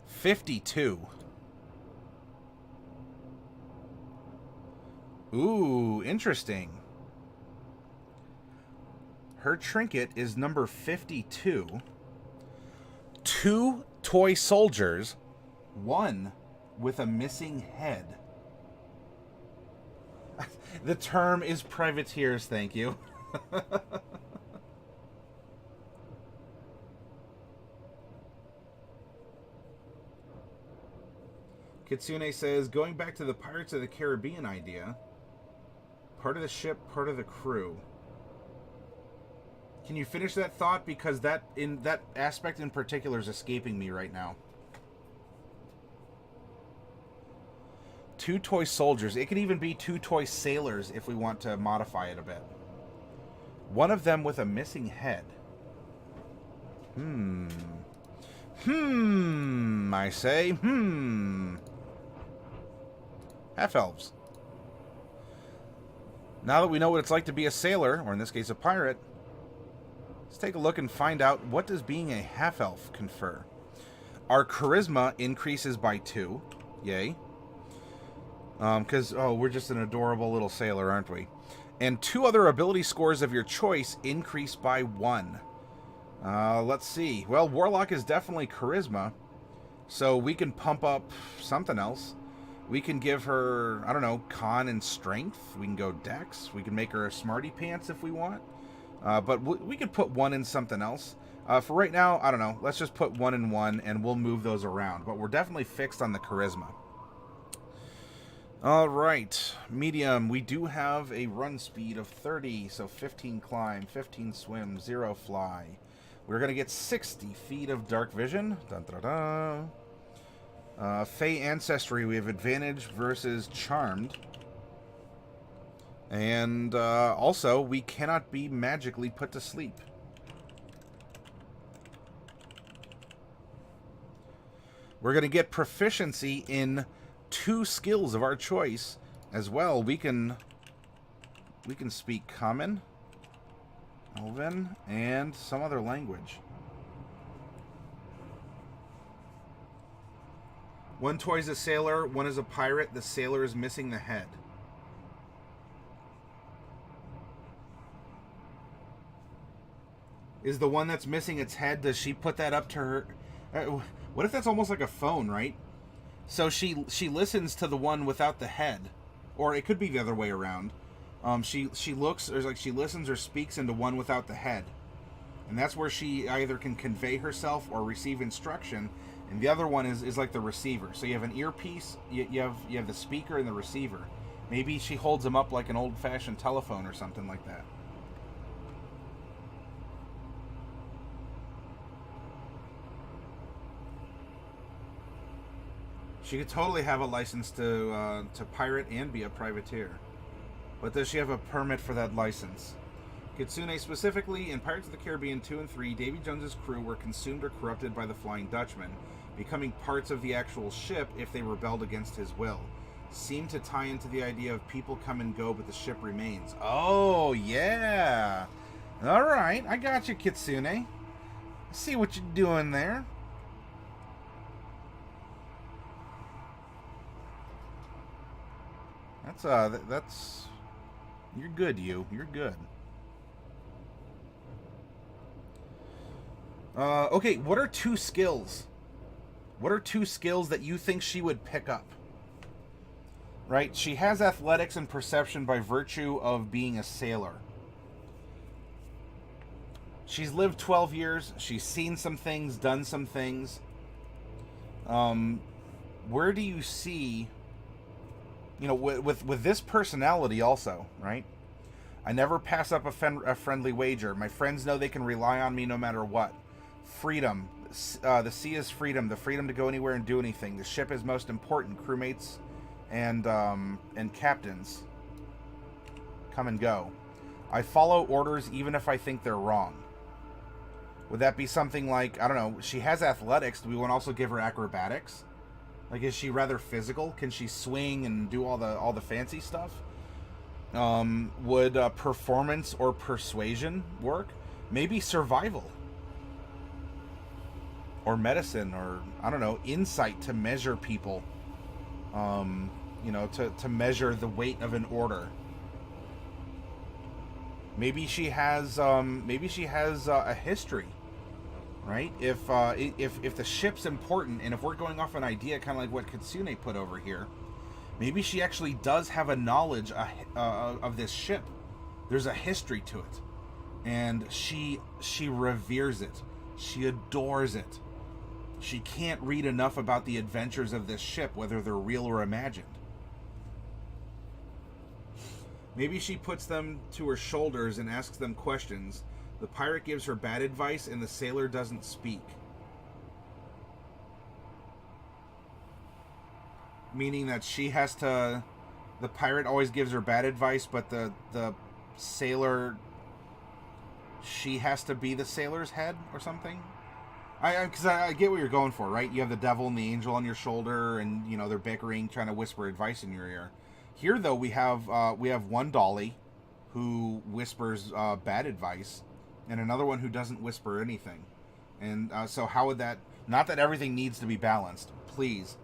52. Ooh, interesting. Her trinket is number 52. 2 toy soldiers, 1 with a missing head. The term is privateers, thank you. Kitsune says, going back to the Pirates of the Caribbean idea, part of the ship, part of the crew. Can you finish that thought? Because that aspect in particular is escaping me right now. 2 toy soldiers. It could even be 2 toy sailors if we want to modify it a bit. One of them with a missing head. I say. Half-elves. Now that we know what it's like to be a sailor, or in this case a pirate, Let's take a look and find out, what does being a half-elf confer? Our charisma increases by 2. Yay. Because, we're just an adorable little sailor, aren't we? And 2 other ability scores of your choice increase by 1. Let's see. Well, Warlock is definitely charisma, so we can pump up something else. We can give her, I don't know, con and strength. We can go dex. We can make her a smarty pants if we want. But we could put 1 in something else. For right now, I don't know. Let's just put 1 in 1, and we'll move those around. But we're definitely fixed on the charisma. All right. Medium. We do have a run speed of 30. So 15 climb, 15 swim, 0 fly. We're going to get 60 feet of dark vision. Dun, dun, dun. Fey Ancestry. We have advantage versus Charmed. And also, we cannot be magically put to sleep. We're going to get proficiency in 2 skills of our choice as well. We can speak Common, Elven, and some other language. One toy is a sailor, one is a pirate. The sailor is missing the head. Is the one that's missing its head, does she put that up to her? What if that's almost like a phone, right? So she listens to the one without the head. Or it could be the other way around. She looks, or like she listens or speaks into one without the head. And that's where she either can convey herself or receive instruction. And the other one is like the receiver. So you have an earpiece, you have the speaker and the receiver. Maybe she holds them up like an old-fashioned telephone or something like that. She could totally have a license to pirate and be a privateer. But does she have a permit for that license? Kitsune specifically, in Pirates of the Caribbean 2 and 3, Davy Jones's crew were consumed or corrupted by the Flying Dutchman, becoming parts of the actual ship if they rebelled against his will. Seemed to tie into the idea of people come and go, but the ship remains. Oh, yeah! Alright, I got you, Kitsune. I see what you're doing there. That's... You're good, you. You're good. Okay, what are 2 skills? What are 2 skills that you think she would pick up? Right? She has athletics and perception by virtue of being a sailor. She's lived 12 years. She's seen some things, done some things. Where do you see... You know, with this personality also, right? I never pass up a friendly wager. My friends know they can rely on me no matter what. Freedom. The sea is freedom. The freedom to go anywhere and do anything. The ship is most important. Crewmates and captains come and go. I follow orders even if I think they're wrong. Would that be something like, I don't know, she has athletics. Do we want to also give her acrobatics? Like, is she rather physical? Can she swing and do all the fancy stuff? Would performance or persuasion work? Maybe survival. Or medicine, or, I don't know, insight to measure people. You know, to measure the weight of an order. Maybe she has a history. Right? If the ship's important, and if we're going off an idea kind of like what Kitsune put over here, maybe she actually does have a knowledge of this ship. There's a history to it, and she reveres it. She adores it. She can't read enough about the adventures of this ship, whether they're real or imagined. Maybe she puts them to her shoulders and asks them questions. The pirate gives her bad advice, and the sailor doesn't speak. Meaning that she has to... The pirate always gives her bad advice, but the sailor... She has to be the sailor's head or something? Because I get what you're going for, right? You have the devil and the angel on your shoulder, and, you know, they're bickering, trying to whisper advice in your ear. Here, though, we have one dolly who whispers bad advice. and another one who doesn't whisper anything. And so how would that... Not that everything needs to be balanced. Please.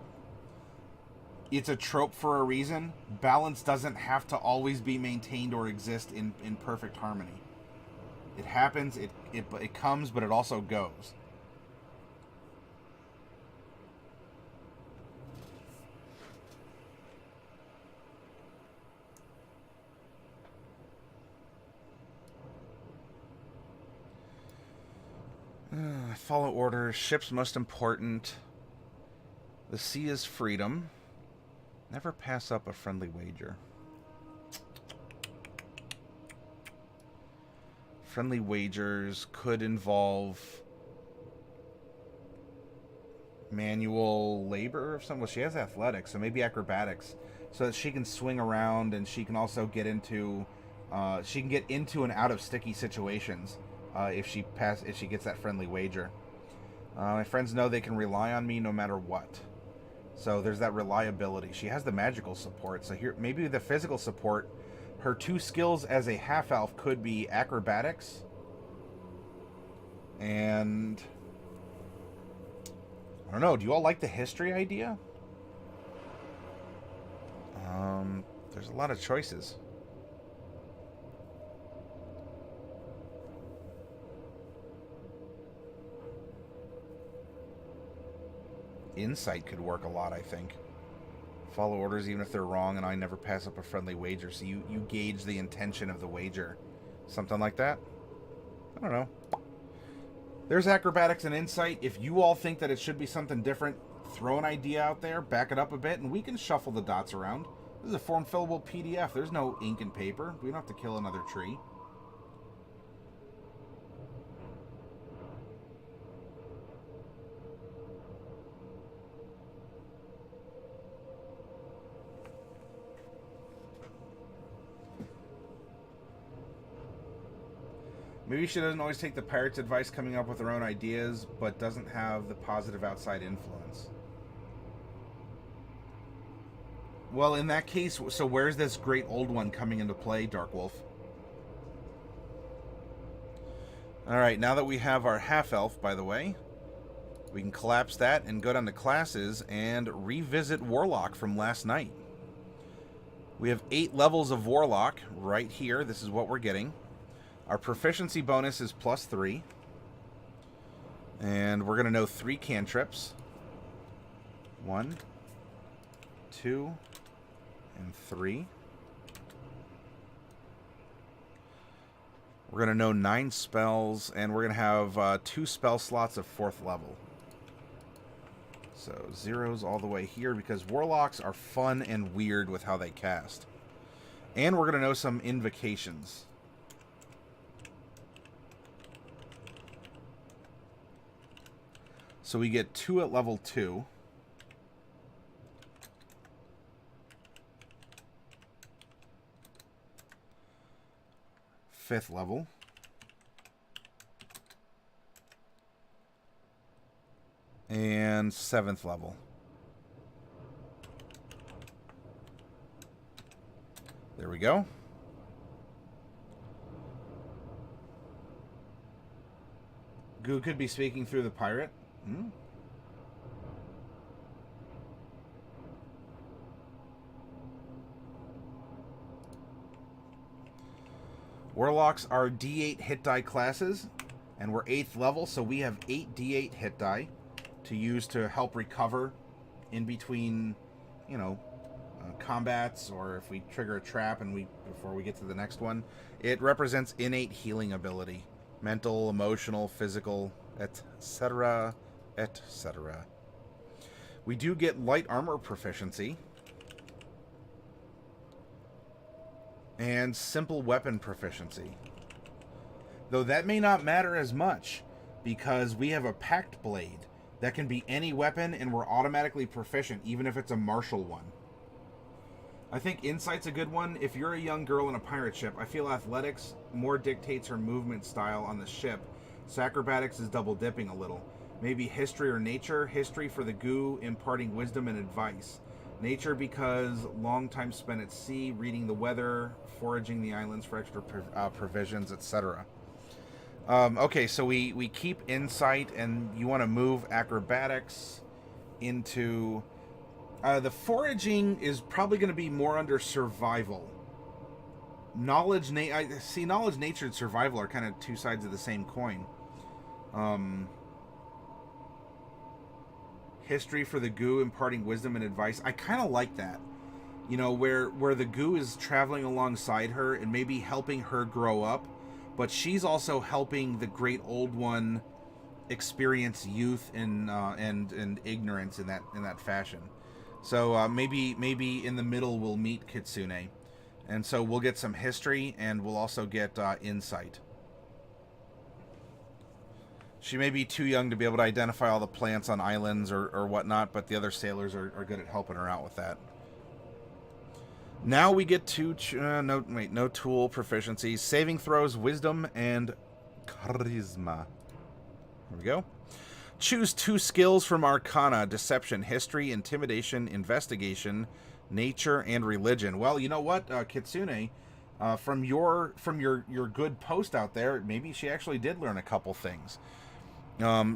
It's a trope for a reason. Balance doesn't have to always be maintained or exist in perfect harmony. It happens, it comes, but it also goes. Follow orders. Ship's most important. The sea is freedom. Never pass up a friendly wager. Friendly wagers could involve manual labor of some... Well, she has athletics, so maybe acrobatics, so that she can swing around and she can also get into... she can get into and out of sticky situations if she gets that friendly wager. My friends know they can rely on me no matter what. So there's that reliability. She has the magical support. So here, maybe the physical support, her 2 skills as a half-elf could be acrobatics and... I don't know, do you all like the history idea? There's a lot of choices. Insight could work a lot, I think. Follow orders even if they're wrong, and I never pass up a friendly wager. So you gauge the intention of the wager. Something like that? I don't know. There's acrobatics and insight. If you all think that it should be something different, throw an idea out there, back it up a bit, and we can shuffle the dots around. This is a form-fillable PDF. There's no ink and paper. We don't have to kill another tree. Maybe she doesn't always take the pirate's advice coming up with her own ideas, but doesn't have the positive outside influence. Well, in that case, so where's this great old one coming into play, Dark Wolf? Alright, now that we have our half-elf, by the way, we can collapse that and go down to classes and revisit Warlock from last night. We have 8 levels of Warlock right here. This is what we're getting. Our proficiency bonus is +3. And we're going to know 3 cantrips. 1, 2, and 3. We're going to know 9 spells, and we're going to have 2 spell slots of 4th level. So 0s all the way here, because Warlocks are fun and weird with how they cast. And we're going to know some invocations. So we get 2 at level 2. Fifth level. And 7th level. There we go. Goo could be speaking through the pirate. Warlocks are D8 hit die classes, and we're 8th level, so we have 8 D8 hit die to use to help recover in between, you know, combats, or if we trigger a trap and before we get to the next one. It represents innate healing ability, mental, emotional, physical, etc., etc. We do get light armor proficiency and simple weapon proficiency, though that may not matter as much because we have a Pact blade that can be any weapon and we're automatically proficient even if it's a martial one. I think insight's a good one. If you're a young girl in a pirate ship, I feel athletics more dictates her movement style on the ship, so acrobatics is double dipping a little. Maybe history or nature. History for the goo, imparting wisdom and advice. Nature because long time spent at sea, reading the weather, foraging the islands for extra provisions, etc. Okay, so we keep insight, and you want to move acrobatics into... the foraging is probably going to be more under survival. Knowledge, knowledge, nature, and survival are kind of two sides of the same coin. History for the goo, imparting wisdom and advice. I kind of like that. You know, where the goo is traveling alongside her and maybe helping her grow up, but she's also helping the great old one experience youth and ignorance in that fashion. So maybe in the middle we'll meet Kitsune, and so we'll get some history, and we'll also get insight. She may be too young to be able to identify all the plants on islands or whatnot, but the other sailors are good at helping her out with that. Now we get to no tool proficiencies, saving throws, wisdom, and charisma. There we go. Choose 2 skills from Arcana: Deception, History, Intimidation, Investigation, Nature, and Religion. Well, you know what, Kitsune, from your good post out there, maybe she actually did learn a couple things.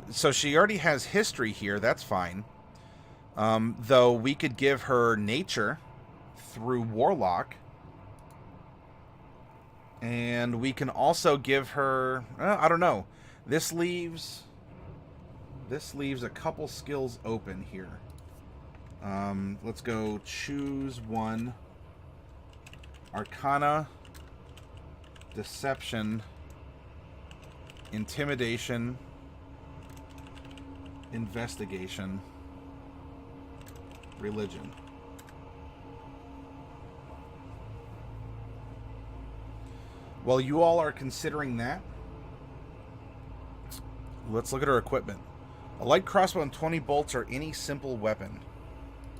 So she already has History here. That's fine. Though we could give her Nature through Warlock, and we can also give her... I don't know. This leaves a couple skills open here. Let's go choose one. Arcana, Deception, Intimidation, Investigation, Religion. While you all are considering that, let's look at her equipment. A light crossbow and 20 bolts or any simple weapon.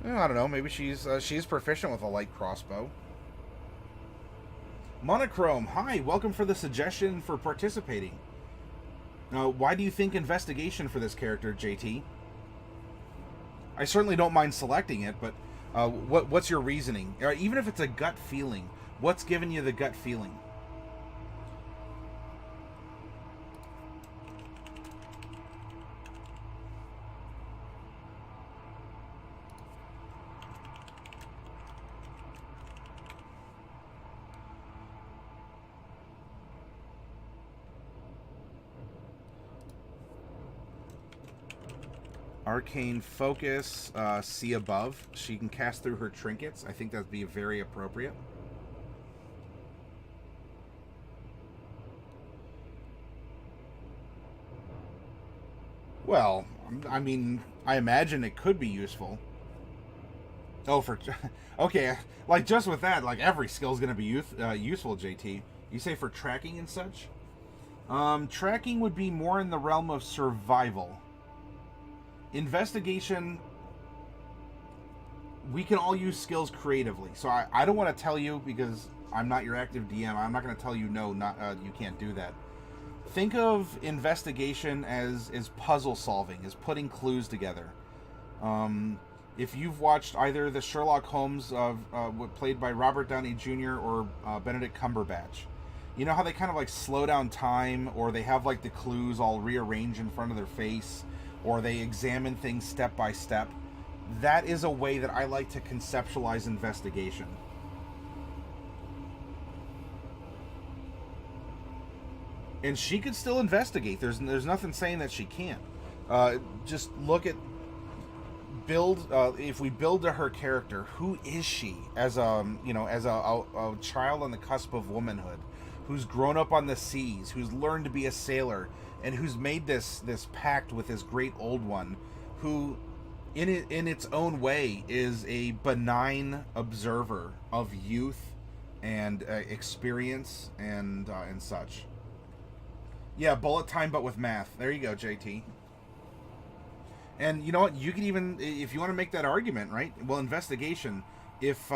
I don't know. Maybe she's proficient with a light crossbow. Monochrome, hi. Welcome for the suggestion for participating. Why do you think investigation for this character, JT? I certainly don't mind selecting it, but what's your reasoning? Even if it's a gut feeling, what's giving you the gut feeling? Arcane Focus, see above. She can cast through her trinkets. I think that'd be very appropriate. Well, I mean, I imagine it could be useful. Oh, okay, like just with that, like every skill's gonna be useful, JT. You say for tracking and such? Tracking would be more in the realm of survival. Investigation, we can all use skills creatively. So I don't want to tell you, because I'm not your active DM, I'm not going to tell you no, you can't do that. Think of investigation as puzzle solving, as putting clues together. If you've watched either the Sherlock Holmes played by Robert Downey Jr. or Benedict Cumberbatch, you know how they kind of like slow down time, or they have like the clues all rearranged in front of their face, or they examine things step by step? That is a way that I like to conceptualize investigation. And she could still investigate. There's nothing saying that she can't. Just look at if we build to her character, who is she as a child on the cusp of womanhood, who's grown up on the seas, who's learned to be a sailor, and who's made this pact with this great old one, who in its own way is a benign observer of youth and experience and such. Yeah, bullet time, but with math. There you go, JT. And you know what? You can even, if you want to make that argument, right? Well, investigation. If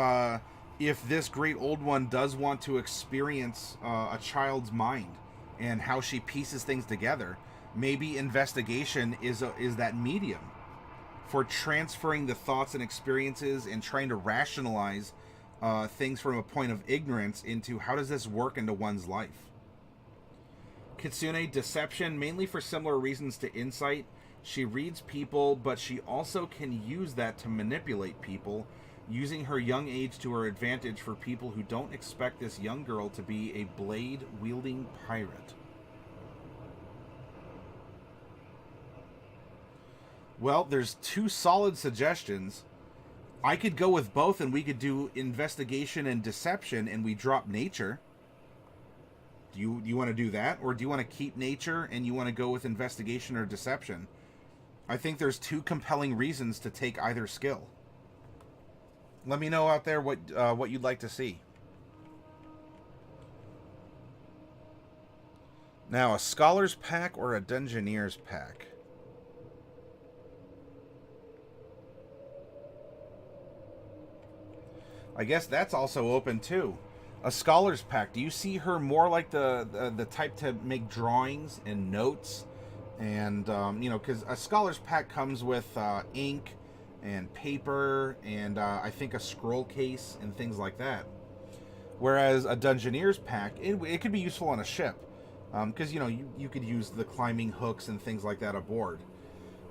this great old one does want to experience a child's mind and how she pieces things together, maybe investigation is that medium for transferring the thoughts and experiences and trying to rationalize things from a point of ignorance into how does this work into one's life. Kitsune, deception, mainly for similar reasons to insight. She reads people, but she also can use that to manipulate people, using her young age to her advantage for people who don't expect this young girl to be a blade-wielding pirate. Well, there's 2 solid suggestions. I could go with both, and we could do investigation and deception, and we drop nature. Do you want to do that? Or do you want to keep nature, and you want to go with investigation or deception? I think there's 2 compelling reasons to take either skill. Let me know out there what you'd like to see. Now, a Scholar's Pack or a Dungeoneer's Pack? I guess that's also open too. A Scholar's Pack. Do you see her more like the type to make drawings and notes? And, you know, because a Scholar's Pack comes with ink and paper and I think a scroll case and things like that. Whereas a Dungeoneer's Pack, it could be useful on a ship. Because, you know, you could use the climbing hooks and things like that aboard.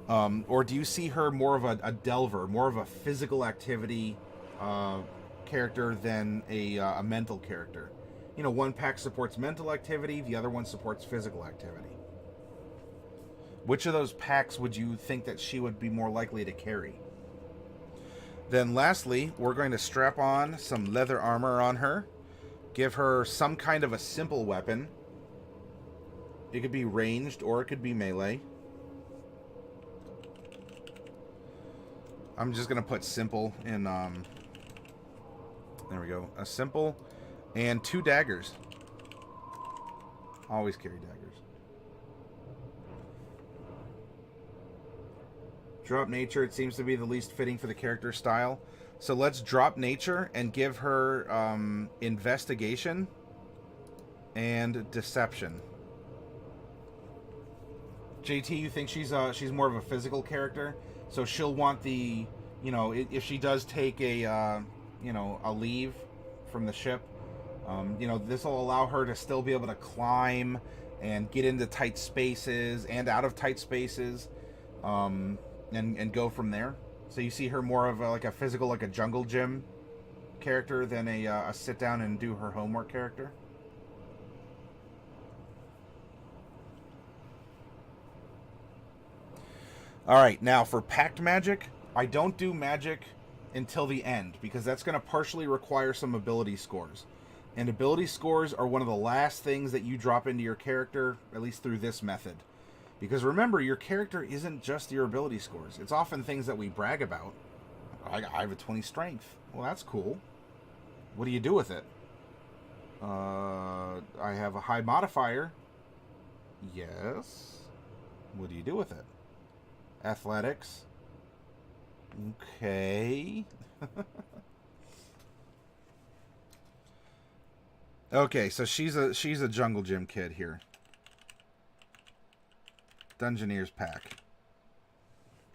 Or do you see her more of a delver, more of a physical activity character than a mental character? You know, one pack supports mental activity, the other one supports physical activity. Which of those packs would you think that she would be more likely to carry? Then lastly, we're going to strap on some leather armor on her. Give her some kind of a simple weapon. It could be ranged or it could be melee. I'm just going to put simple in... there we go. A simple and 2 daggers. Always carry daggers. Drop nature. It seems to be the least fitting for the character style. So let's drop nature and give her investigation and deception. JT, you think she's more of a physical character? So she'll want the, you know, if she does take a, you know, a leave from the ship, you know, this will allow her to still be able to climb and get into tight spaces and out of tight spaces, and go from there. So you see her more of like a physical, like a jungle gym character than a sit down and do her homework character. Alright, now for Pact Magic, I don't do magic until the end, because that's going to partially require some ability scores. And ability scores are one of the last things that you drop into your character, at least through this method. Because remember, your character isn't just your ability scores. It's often things that we brag about. I have a 20 strength. Well, that's cool. What do you do with it? I have a high modifier. Yes. What do you do with it? Athletics. Okay. Okay, so she's a jungle gym kid here. Dungeoneer's Pack.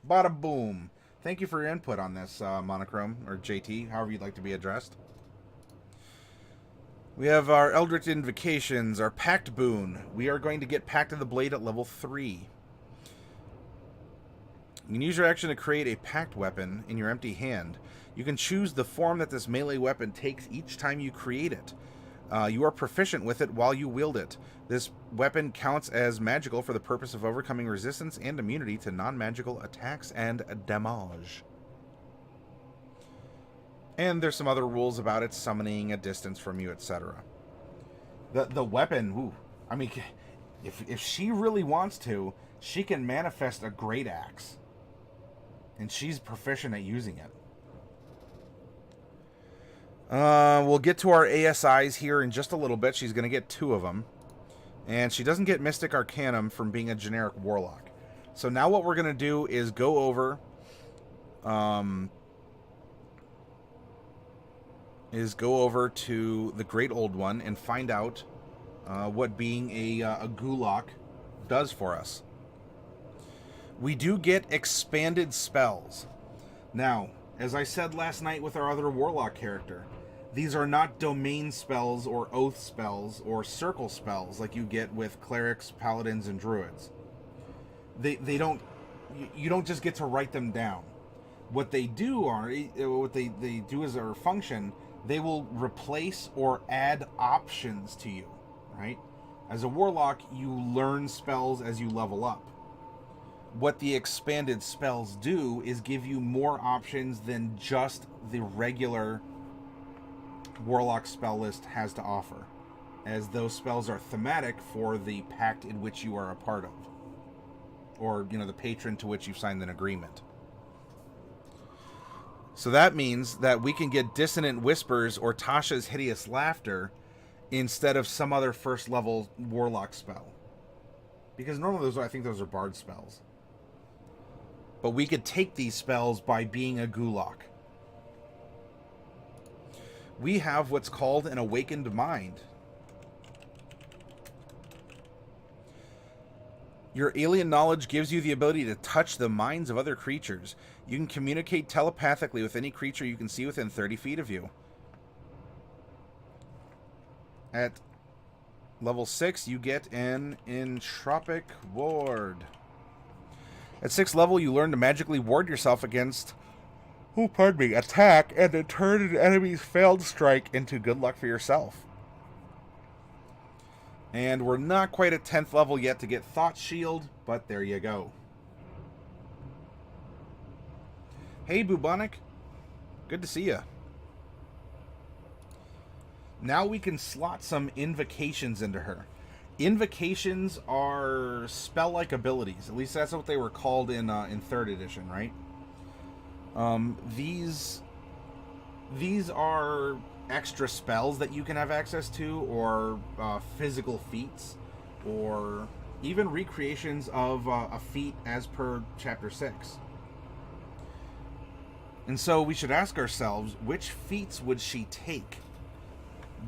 Bada boom. Thank you for your input on this, Monochrome, or JT, however you'd like to be addressed. We have our Eldritch Invocations, our Pact Boon. We are going to get Pact of the Blade at level 3. You can use your action to create a Pact weapon in your empty hand. You can choose the form that this melee weapon takes each time you create it. You are proficient with it while you wield it. This weapon counts as magical for the purpose of overcoming resistance and immunity to non-magical attacks and damage. And there's some other rules about it, summoning a distance from you, etc. The weapon, ooh, I mean, if she really wants to, she can manifest a great axe. And she's proficient at using it. We'll get to our ASIs here in just a little bit. She's going to get 2 of them. And she doesn't get Mystic Arcanum from being a generic Warlock. So now what we're going to do is go over... to the Great Old One and find out what being a Gulak does for us. We do get expanded spells. Now, as I said last night with our other Warlock character, These are not domain spells or oath spells or circle spells like you get with clerics, paladins, and druids. They don't, you don't just get to write them down. What they do they do as their function, they will replace or add options to you, right? As a warlock, you learn spells as you level up. What the expanded spells do is give you more options than just the regular warlock spell list has to offer, as those spells are thematic for the pact in which you are a part of, or the patron to which you've signed an agreement. So that means that we can get Dissonant Whispers or Tasha's Hideous Laughter instead of some other first level warlock spell, because normally I think those are bard spells. But we could take these spells by being a Gulak. We have what's called an Awakened Mind. Your alien knowledge gives you the ability to touch the minds of other creatures. You can communicate telepathically with any creature you can see within 30 feet of you. At level 6, you get an Entropic Ward. At 6th level, you learn to magically ward yourself against attack, and to turn an enemy's failed strike into good luck for yourself. And we're not quite at 10th level yet to get Thought Shield, but there you go. Hey, Bubonic. Good to see you. Now we can slot some invocations into her. Invocations are spell-like abilities. At least that's what they were called in 3rd edition, right? These are extra spells that you can have access to, or physical feats, or even recreations of a feat as per Chapter 6. And so we should ask ourselves, which feats would she take,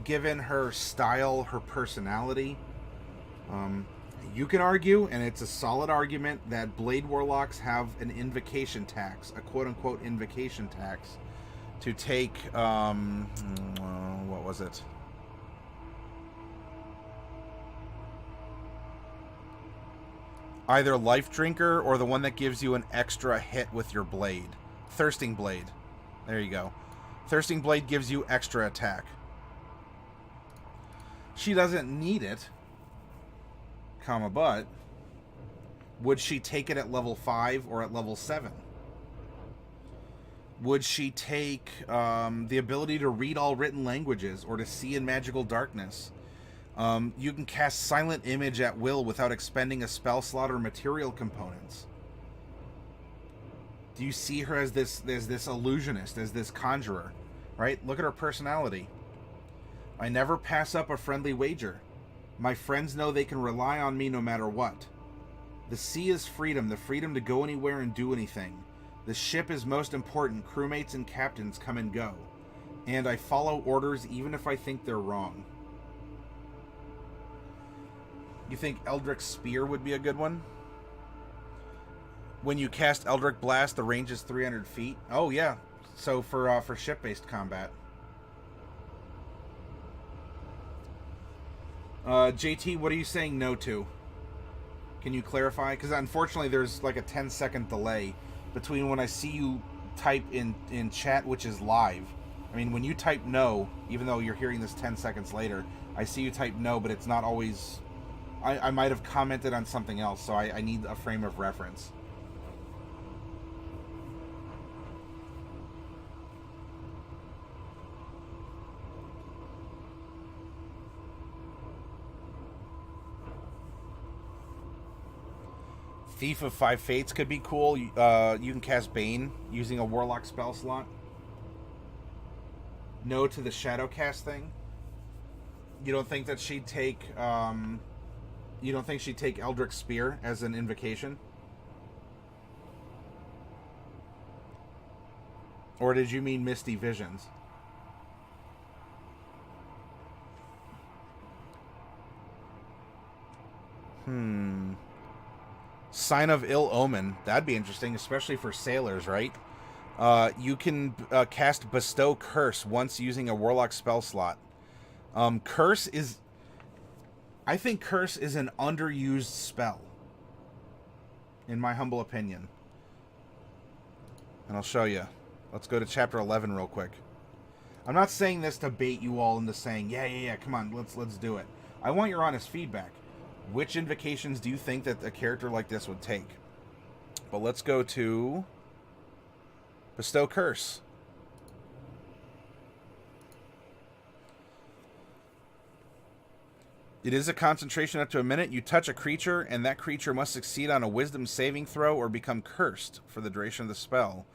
given her style, her personality? You can argue, and it's a solid argument, that Blade Warlocks have an invocation tax, a quote-unquote invocation tax, to take, what was it? Either Life Drinker or the one that gives you an extra hit with your blade. Thirsting Blade. There you go. Thirsting Blade gives you extra attack. She doesn't need it, but would she take it at level 5 or at level 7? Would she take the ability to read all written languages or to see in magical darkness? You can cast Silent Image at will without expending a spell slot or material components. Do you see her as this illusionist, as this conjurer, right? Look at her personality. I never pass up a friendly wager. My friends know they can rely on me no matter what. The sea is freedom, the freedom to go anywhere and do anything. The ship is most important, crewmates and captains come and go. And I follow orders even if I think they're wrong. You think Eldrick Spear would be a good one? When you cast Eldrick Blast, the range is 300 feet. Oh yeah, so for ship-based combat. JT, what are you saying no to? Can you clarify? Because unfortunately there's like a 10-second delay between when I see you type in chat, which is live. I mean, when you type no, even though you're hearing this 10 seconds later, I see you type no, but it's not always... I might have commented on something else, so I need a frame of reference. Thief of Five Fates could be cool. You can cast Bane using a Warlock spell slot. No to the Shadowcast thing. You don't think that she'd take... you don't think she'd take Eldrick Spear as an invocation? Or did you mean Misty Visions? Sign of Ill Omen. That'd be interesting, especially for sailors, right? You can cast Bestow Curse once using a Warlock spell slot. Curse is... I think Curse is an underused spell, in my humble opinion. And I'll show you. Let's go to Chapter 11 real quick. I'm not saying this to bait you all into saying, yeah, come on, let's do it. I want your honest feedback. Which invocations do you think that a character like this would take? But let's go to Bestow Curse. It is a concentration up to a minute. You touch a creature, and that creature must succeed on a wisdom saving throw or become cursed for the duration of the spell.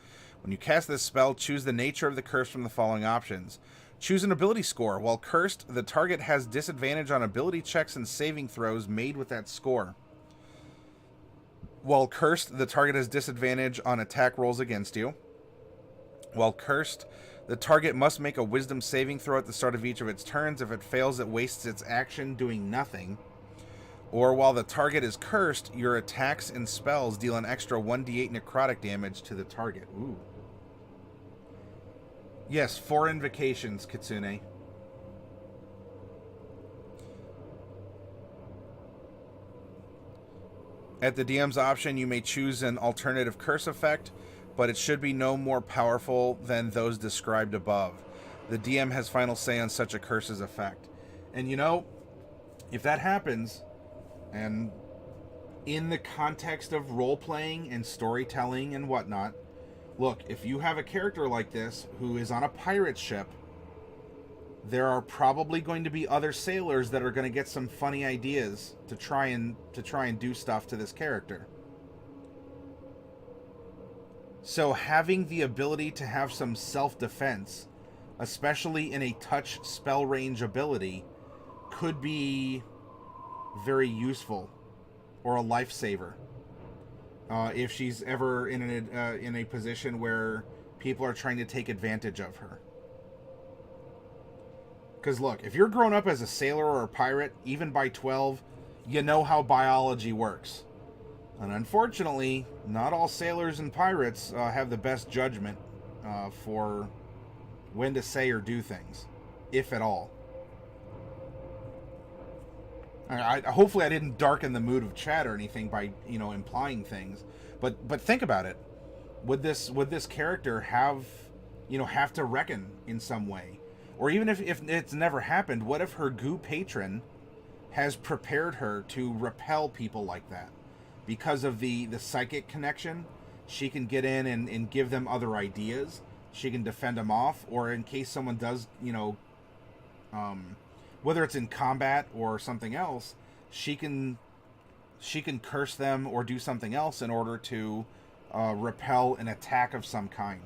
When you cast this spell, choose the nature of the curse from the following options. Choose an ability score. While cursed, the target has disadvantage on ability checks and saving throws made with that score. While cursed, the target has disadvantage on attack rolls against you. While cursed, the target must make a wisdom saving throw at the start of each of its turns. If it fails, it wastes its action doing nothing. Or while the target is cursed, your attacks and spells deal an extra 1d8 necrotic damage to the target. Ooh. Yes, 4 invocations, Kitsune. At the DM's option, you may choose an alternative curse effect, but it should be no more powerful than those described above. The DM has final say on such a curse's effect. And you know, if that happens, and in the context of role-playing and storytelling and whatnot, look, if you have a character like this who is on a pirate ship, there are probably going to be other sailors that are going to get some funny ideas to try and do stuff to this character. So having the ability to have some self-defense, especially in a touch spell range ability, could be very useful or a lifesaver. If she's ever in a position where people are trying to take advantage of her. Because look, if you're growing up as a sailor or a pirate, even by 12, you know how biology works. And unfortunately, not all sailors and pirates have the best judgment for when to say or do things, if at all. Hopefully I didn't darken the mood of chat or anything by, implying things. But think about it. Would this character have to reckon in some way? Or even if it's never happened, what if her goo patron has prepared her to repel people like that? Because of the psychic connection, she can get in and give them other ideas. She can defend them off, or in case someone does, whether it's in combat or something else, she can curse them or do something else in order to repel an attack of some kind.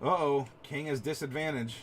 Uh-oh, King has disadvantage.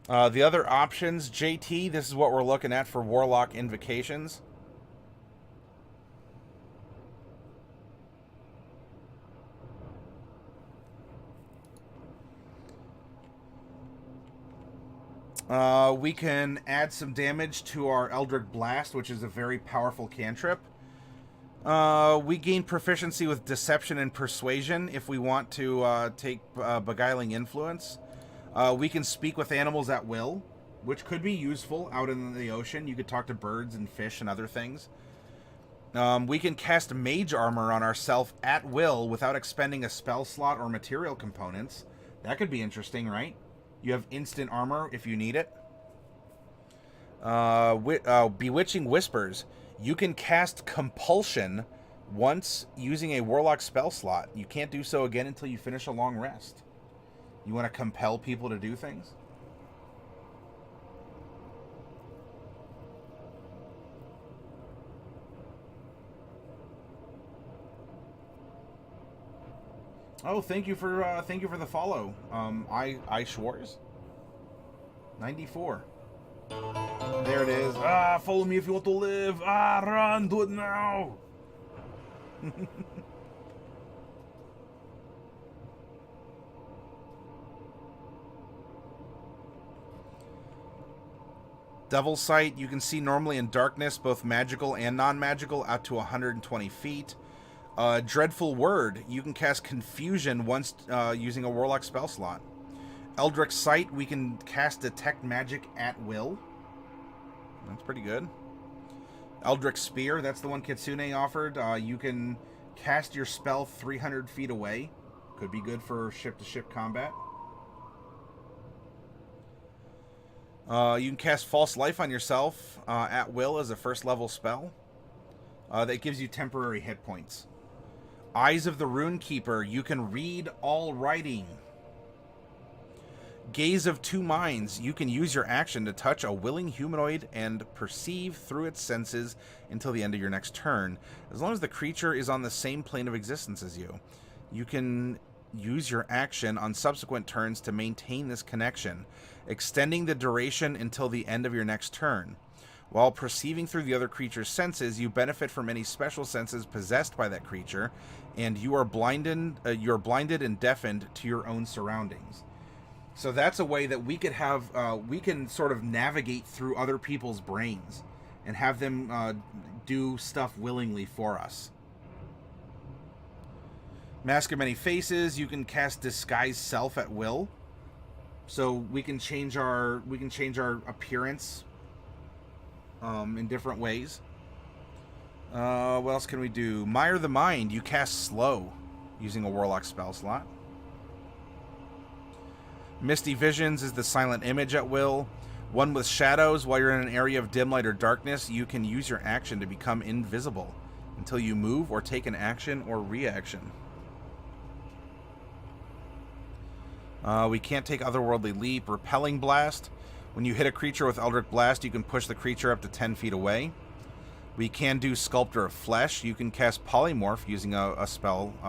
The other options, JT, this is what we're looking at for Warlock invocations. We can add some damage to our Eldrick Blast, which is a very powerful cantrip. We gain proficiency with Deception and Persuasion if we want to take Beguiling Influence. We can speak with animals at will, which could be useful out in the ocean. You could talk to birds and fish and other things. We can cast Mage Armor on ourselves at will without expending a spell slot or material components. That could be interesting, right? You have instant armor if you need it. Bewitching Whispers. You can cast Compulsion once using a Warlock spell slot. You can't do so again until you finish a long rest. You want to compel people to do things? Oh, thank you for the follow. I Schwarz 94. There it is. Ah, follow me if you want to live. Ah, run, do it now. Devil's Sight, you can see normally in darkness, both magical and non-magical, out to 120 feet. Dreadful Word, you can cast Confusion once using a Warlock spell slot. Eldrick Sight, we can cast Detect Magic at will. That's pretty good. Eldrick Spear, that's the one Kitsune offered. You can cast your spell 300 feet away. Could be good for ship-to-ship combat. You can cast False Life on yourself at will as a first level spell. That gives you temporary hit points. Eyes of the Runekeeper, you can read all writing. Gaze of Two Minds, you can use your action to touch a willing humanoid and perceive through its senses until the end of your next turn, as long as the creature is on the same plane of existence as you. You can use your action on subsequent turns to maintain this connection, extending the duration until the end of your next turn. While perceiving through the other creature's senses, you benefit from any special senses possessed by that creature, and you are blinded and deafened to your own surroundings. So that's a way that we could have, we can sort of navigate through other people's brains and have them do stuff willingly for us. Mask of Many Faces, you can cast Disguise Self at will. So we can change our appearance in different ways. What else can we do? Mire the Mind, you cast Slow using a Warlock spell slot. Misty Visions is the silent image at will. One with shadows, while you're in an area of dim light or darkness, you can use your action to become invisible until you move or take an action or reaction. We can't take Otherworldly Leap. Repelling Blast. When you hit a creature with Eldritch Blast, you can push the creature up to 10 feet away. We can do Sculptor of Flesh. You can cast Polymorph using a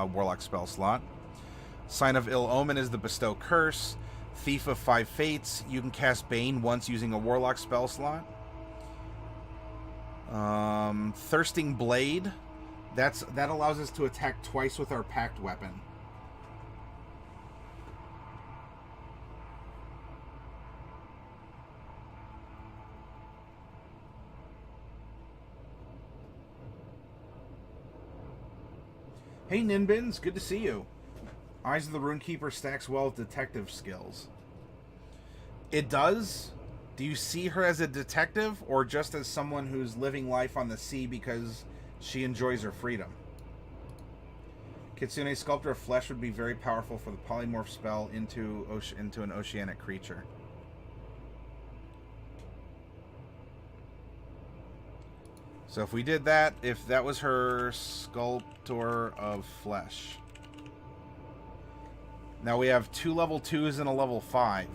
Warlock spell slot. Sign of Ill Omen is the Bestow Curse. Thief of Five Fates, you can cast Bane once using a Warlock spell slot. Thirsting Blade, that allows us to attack twice with our Pact weapon. Hey Ninbins, good to see you. Eyes of the Runekeeper stacks well with detective skills. It does? Do you see her as a detective or just as someone who's living life on the sea because she enjoys her freedom? Kitsune Sculptor of Flesh would be very powerful for the polymorph spell into an oceanic creature. So if we did that, if that was her Sculptor of Flesh. Now we have 2 level 2s and a level 5.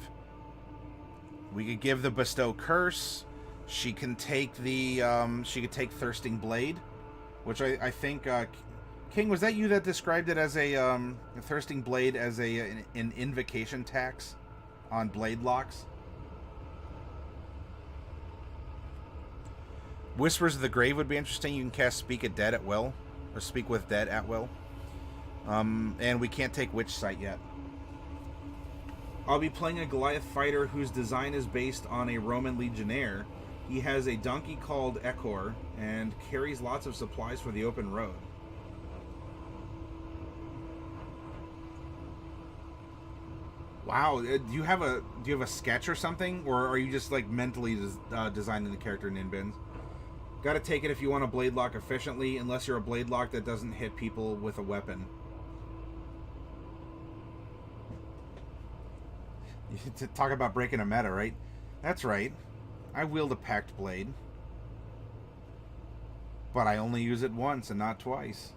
We could give the Bestow Curse. She can take the she could take Thirsting Blade, which I think King, was that you that described it as a Thirsting Blade as an invocation tax on blade locks? Whispers of the Grave would be interesting. You can cast Speak at Dead at will, or Speak with Dead at will. And we can't take Witch Sight yet. I'll be playing a Goliath Fighter whose design is based on a Roman Legionnaire. He has a donkey called Echor and carries lots of supplies for the open road. Wow, do you have a sketch or something, or are you just like mentally designing the character in Ninbins? Got to take it if you want to blade lock efficiently, unless you're a blade lock that doesn't hit people with a weapon. To talk about breaking a meta, right? That's right. I wield a Pact Blade. But I only use it once and not twice.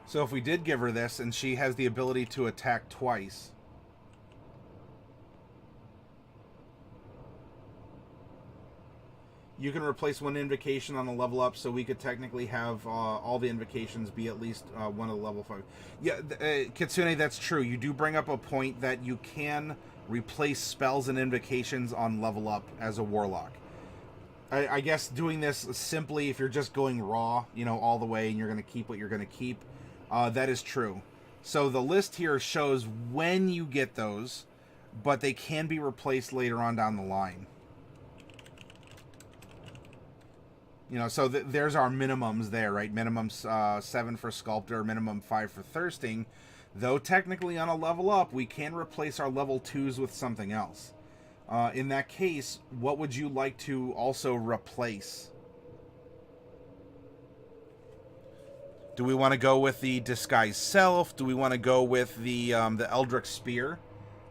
So if we did give her this, and she has the ability to attack twice... You can replace one invocation on a level up, so we could technically have all the invocations be at least one of the level 5. Yeah, Kitsune, that's true. You do bring up a point that you can replace spells and invocations on level up as a warlock. I guess doing this simply, if you're just going raw, you know, all the way, and you're going to keep what you're going to keep, that is true. So the list here shows when you get those, but they can be replaced later on down the line. You know, so there's our minimums there, right? Minimum 7 for Sculptor, minimum 5 for Thirsting. Though technically on a level up, we can replace our level 2s with something else. In that case, what would you like to also replace? Do we want to go with the Disguise Self? Do we want to go with the Eldrick Spear?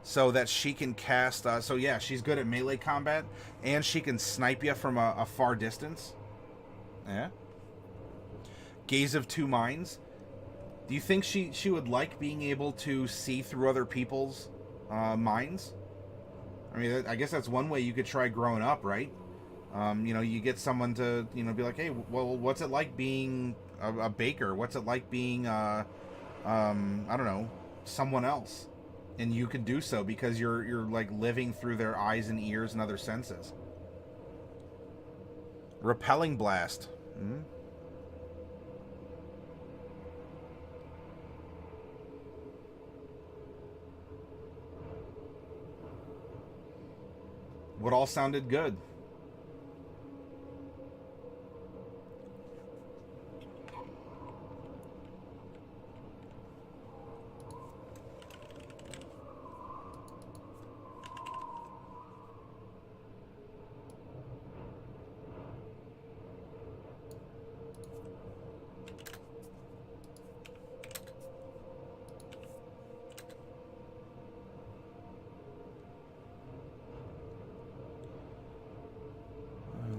So that she can cast... so yeah, she's good at melee combat, and she can snipe you from a far distance. Yeah. Gaze of Two Minds. Do you think she would like being able to see through other people's minds? I mean, I guess that's one way you could try growing up, right? You know, you get someone to, you know, be like, hey, well, what's it like being a baker? What's it like being, I don't know, someone else? And you can do so because you're like living through their eyes and ears and other senses. Repelling Blast. Hmm? What all sounded good?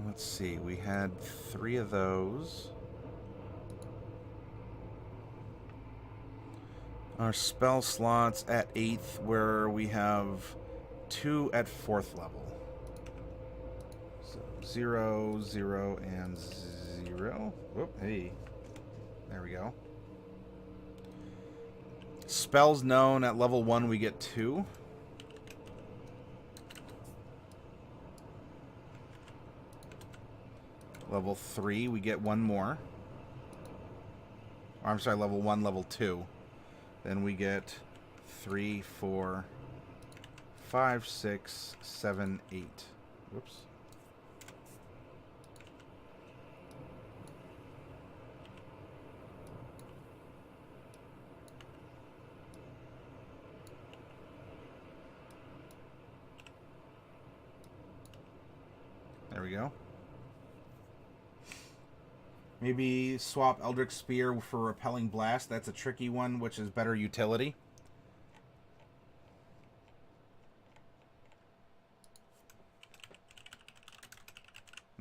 Let's see, we had 3 of those. Our spell slots at 8th, where we have 2 at 4th level. So 0, 0, and 0. Whoop, hey. There we go. Spells known at level 1, we get 2. Level 3, we get 1 more. Or, I'm sorry, level 1, level 2. Then we get 3, 4, 5, 6, 7, 8. Whoops. There we go. Maybe swap Eldrick Spear for Repelling Blast. That's a tricky one, which is better utility.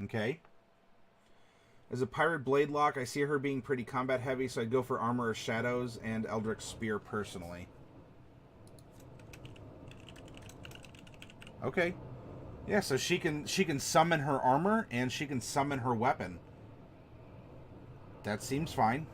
Okay. As a Pirate Bladelock, I see her being pretty combat heavy, so I'd go for Armor of Shadows and Eldrick Spear personally. Okay. Yeah, so she can summon her armor and she can summon her weapon. That seems fine.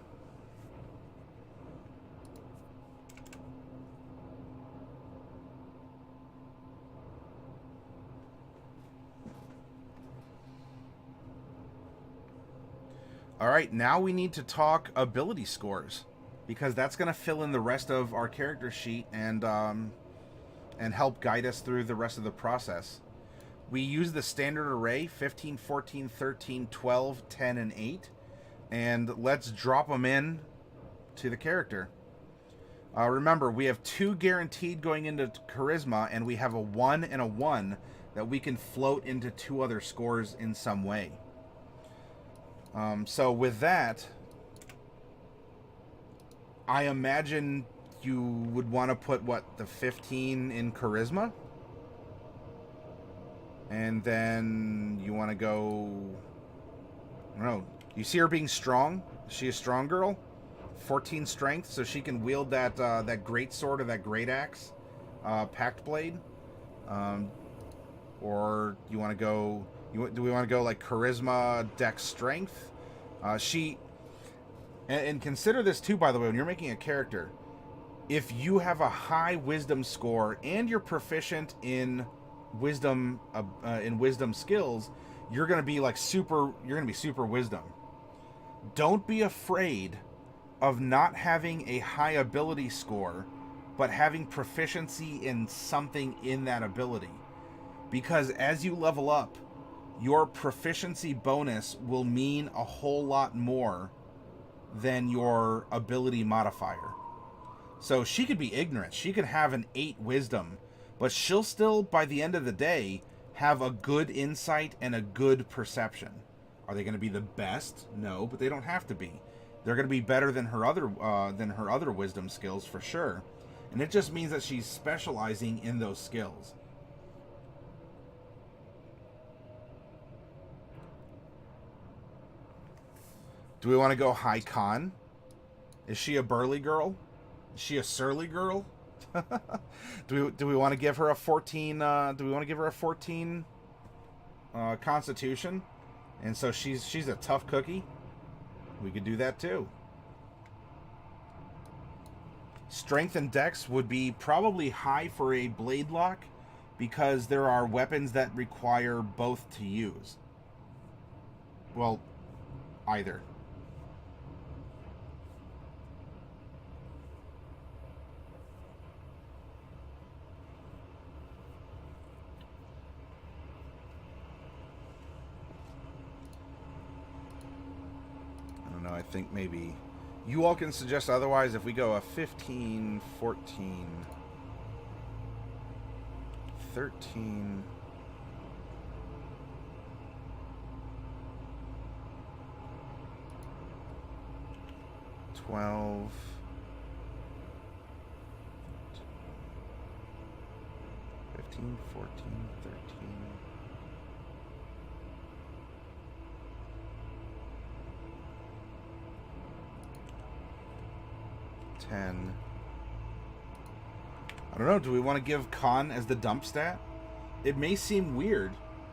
All right, now we need to talk ability scores, because that's going to fill in the rest of our character sheet and help guide us through the rest of the process. We use the standard array, 15, 14, 13, 12, 10, and 8. And let's drop them in to the character. Remember, we have 2 guaranteed going into Charisma, and we have a 1 and a 1 that we can float into 2 other scores in some way. So with that, I imagine you would want to put, what, the 15 in Charisma? And then you want to go... I don't know. You see her being strong? Is she a strong girl? 14 strength, so she can wield that great sword or that great axe, Pact Blade. Or you want to go? Do we want to go like charisma, dex, strength? And consider this too, by the way, when you're making a character. If you have a high wisdom score and you're proficient in wisdom skills, you're gonna be like super. You're gonna be super wisdom. Don't be afraid of not having a high ability score, but having proficiency in something in that ability. Because as you level up, your proficiency bonus will mean a whole lot more than your ability modifier. So she could be ignorant. She could have an 8 wisdom, but she'll still, by the end of the day, have a good insight and a good perception. Are they going to be the best? No, but they don't have to be. They're going to be better than her other wisdom skills for sure. And it just means that she's specializing in those skills. Do we want to go high con? Is she a burly girl? Is she a surly girl? do we want to give her a 14? Do we want to give her a 14 Constitution? And so she's a tough cookie. We could do that too. Strength and Dex would be probably high for a blade lock because there are weapons that require both to use. Well, either. I think maybe you all can suggest otherwise. If we go a 15, 14, 13, 12, 15, 14, 13. 10. I don't know, do we want to give Con as the dump stat? It may seem weird,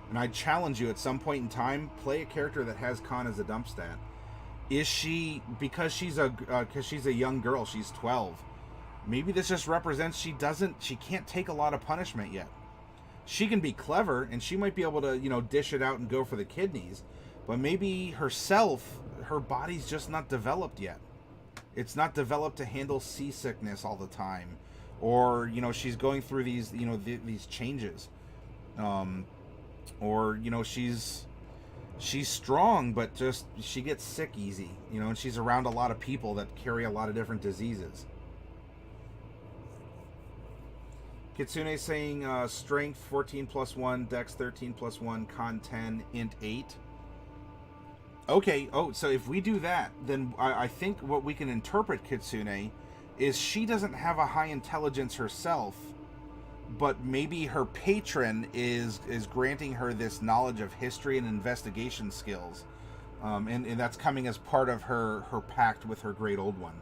and I challenge you at some point in time, play a character that has Con as a dump stat. Is she, because she's a young girl, she's 12, maybe this just represents she can't take a lot of punishment yet. She can be clever, and she might be able to, dish it out and go for the kidneys, but maybe herself, her body's just not developed yet. It's not developed to handle seasickness all the time, or she's going through these these changes, or she's strong but just she gets sick easy, and she's around a lot of people that carry a lot of different diseases. Kitsune saying strength 14 plus 1, dex 13 plus 1, con 10, int 8. Okay, so if we do that, then I think what we can interpret Kitsune is she doesn't have a high intelligence herself, but maybe her patron is granting her this knowledge of history and investigation skills, and that's coming as part of her pact with her great old one.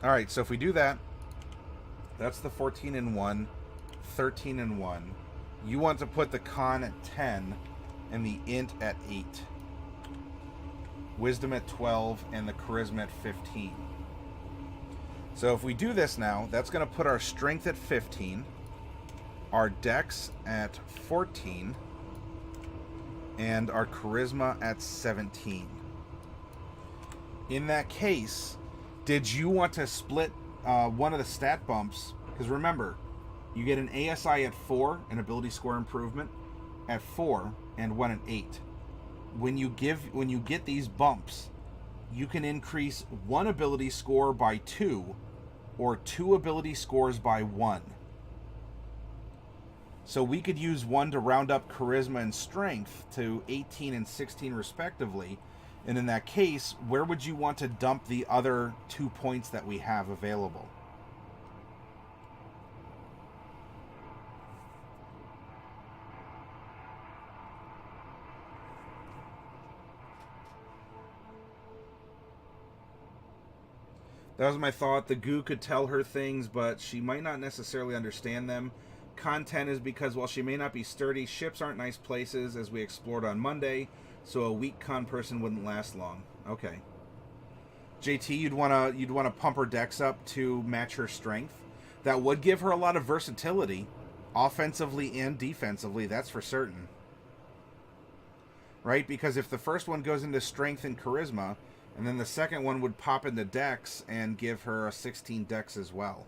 Alright, so if we do that, that's the 14 and 1, 13 and 1. You want to put the con at 10 and the int at 8. Wisdom at 12 and the charisma at 15. So if we do this now, that's going to put our strength at 15, our dex at 14, and our charisma at 17. In that case, did you want to split one of the stat bumps? Because remember, you get an ASI at 4, an ability score improvement at 4, and one at 8. When you get these bumps, you can increase one ability score by 2, or 2 ability scores by 1. So we could use one to round up charisma and strength to 18 and 16 respectively. And in that case, where would you want to dump the other 2 points that we have available? That was my thought. The goo could tell her things, but she might not necessarily understand them. Con 10 is because while she may not be sturdy, ships aren't nice places, as we explored on Monday, so a weak con person wouldn't last long. Okay. JT, you'd wanna pump her dex up to match her strength. That would give her a lot of versatility, offensively and defensively, that's for certain. Right? Because if the first one goes into strength and charisma, and then the second one would pop into dex and give her a 16 dex as well.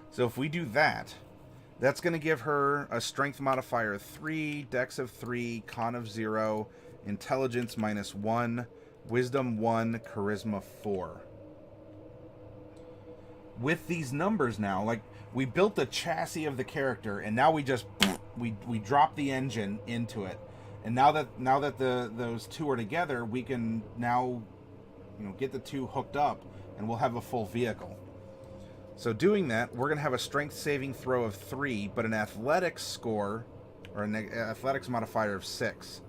So if we do that, that's going to give her a strength modifier of 3, dex of 3, con of 0, intelligence -1, wisdom 1, charisma 4. With these numbers now, like, we built the chassis of the character, and now we just we drop the engine into it, and now that those two are together, we can now, you know, get the two hooked up, and we'll have a full vehicle. So doing that, we're gonna have a strength saving throw of 3, but an athletics score or an athletics modifier of 6.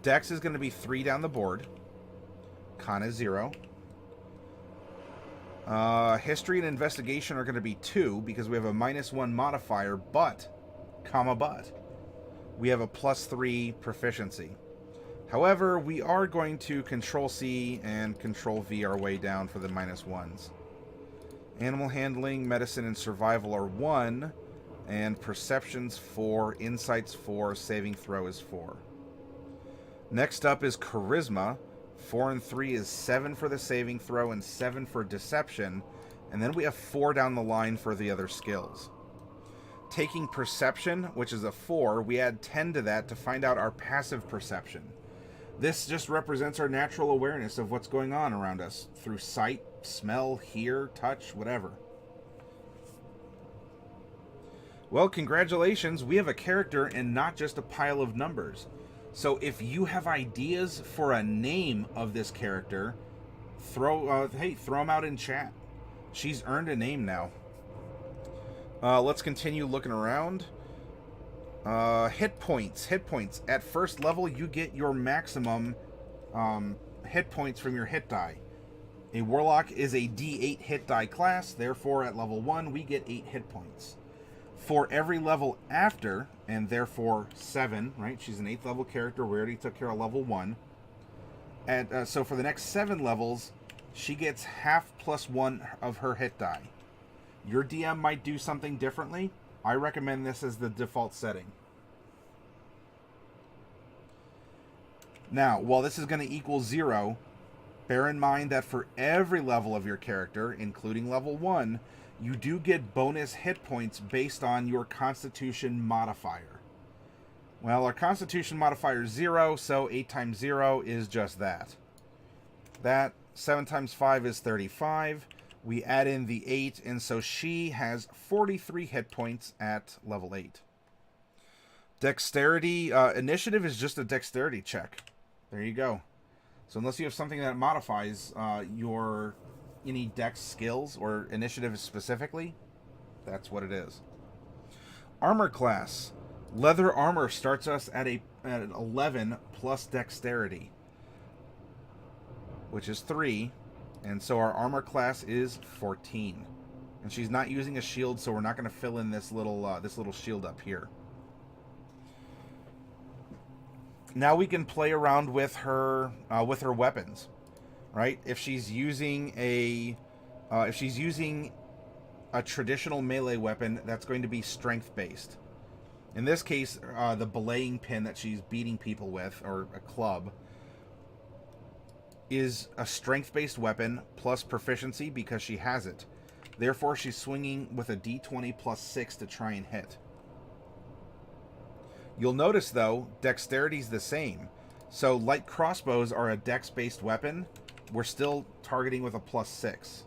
Dex is gonna be 3 down the board. Con is 0. History and investigation are going to be 2 because we have a -1 modifier, but we have a +3 proficiency. However, we are going to Control-C and Control-V our way down for the -1s. Animal handling, medicine, and survival are 1, and perceptions 4, insights 4, saving throw is 4. Next up is charisma. 4 and 3 is 7 for the saving throw and 7 for deception, and then we have 4 down the line for the other skills. Taking perception, which is a 4, we add 10 to that to find out our passive perception. This just represents our natural awareness of what's going on around us through sight, smell, hear, touch, whatever. Well, congratulations, we have a character and not just a pile of numbers. So if you have ideas for a name of this character, throw them out in chat. She's earned a name now. Let's continue looking around. Hit points. At first level, you get your maximum hit points from your hit die. A Warlock is a D8 hit die class, therefore at level 1, we get 8 hit points. For every level after, and therefore 7, right? She's an 8th level character. We already took care of level 1. And so for the next 7 levels, she gets half +1 of her hit die. Your DM might do something differently. I recommend this as the default setting. Now, while this is going to equal 0, bear in mind that for every level of your character, including level 1, you do get bonus hit points based on your Constitution modifier. Well, our Constitution modifier is 0, so 8 times 0 is just that. That 7 times 5 is 35. We add in the 8, and so she has 43 hit points at level 8. Dexterity, initiative is just a dexterity check. There you go. So unless you have something that modifies your any dex skills or initiative specifically, that's what it is. Armor class. Leather armor starts us at an 11 plus dexterity, which is 3, and so our armor class is 14. And she's not using a shield, so we're not going to fill in this little shield up here. Now we can play around with her weapons, right? If she's using a traditional melee weapon, that's going to be strength based. In this case, the belaying pin that she's beating people with, or a club, is a strength based weapon plus proficiency because she has it. Therefore, she's swinging with a d20 plus 6 to try and hit. You'll notice, though, dexterity's the same. So light crossbows are a dex-based weapon. We're still targeting with a plus 6.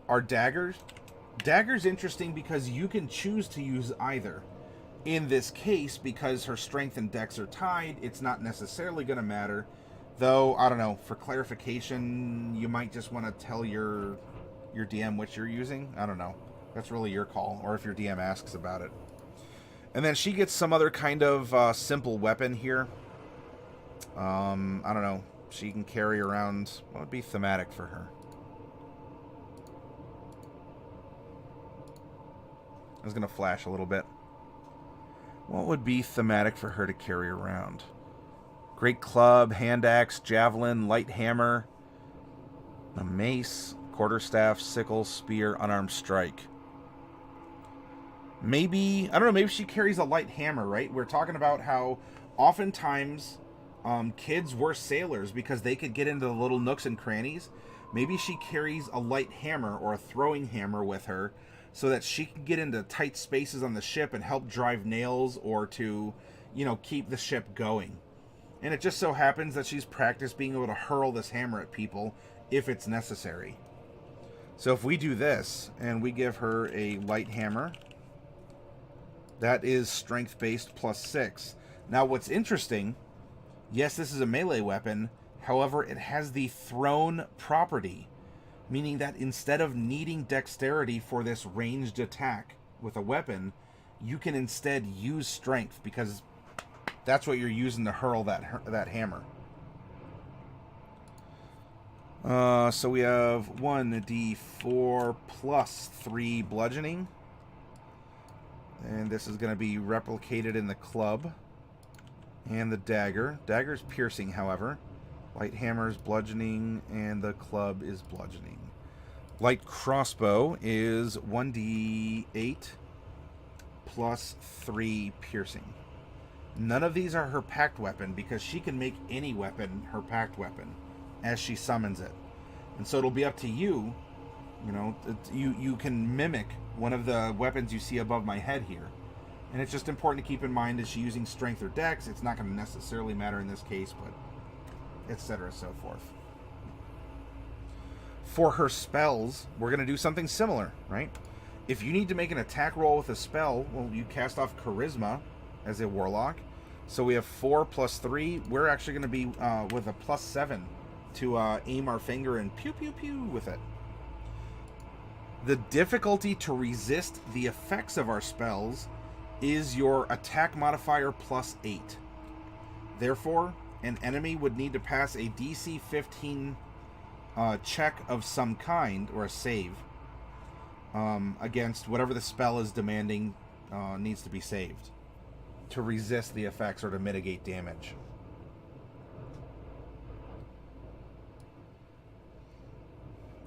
Our daggers? Dagger's interesting because you can choose to use either. In this case, because her strength and dex are tied, it's not necessarily going to matter. Though, I don't know, for clarification, you might just want to tell your your DM which you're using. I don't know. That's really your call, or if your DM asks about it. And then she gets some other kind of simple weapon here. I don't know. She can carry around... What would be thematic for her? I was going to flash a little bit. What would be thematic for her to carry around? Great club, hand axe, javelin, light hammer, a mace, quarterstaff, sickle, spear, unarmed strike. Maybe, I don't know, maybe she carries a light hammer, right? We're talking about how oftentimes kids were sailors because they could get into the little nooks and crannies. Maybe she carries a light hammer or a throwing hammer with her so that she can get into tight spaces on the ship and help drive nails or to, you know, keep the ship going. And it just so happens that she's practiced being able to hurl this hammer at people if it's necessary. So if we do this and we give her a light hammer, that is strength-based +6. Now, what's interesting, yes, this is a melee weapon. However, it has the thrown property, meaning that instead of needing dexterity for this ranged attack with a weapon, you can instead use strength because that's what you're using to hurl that hammer. So we have 1d4 plus 3 bludgeoning. And this is going to be replicated in the club and the dagger. Dagger's piercing, however. Light hammer's bludgeoning, and the club is bludgeoning. Light crossbow is 1d8 plus 3 piercing. None of these are her pact weapon because she can make any weapon her pact weapon as she summons it. And so it'll be up to you. You know, you can mimic one of the weapons you see above my head here. And it's just important to keep in mind, is she using strength or dex? It's not going to necessarily matter in this case, but etc. so forth. For her spells, we're going to do something similar, right? If you need to make an attack roll with a spell, well, you cast off Charisma as a Warlock. So we have 4 plus 3. We're actually going to be with a +7 to aim our finger and pew pew pew with it. The difficulty to resist the effects of our spells is your attack modifier +8. Therefore, an enemy would need to pass a DC 15 check of some kind, or a save, against whatever the spell is demanding needs to be saved to resist the effects or to mitigate damage.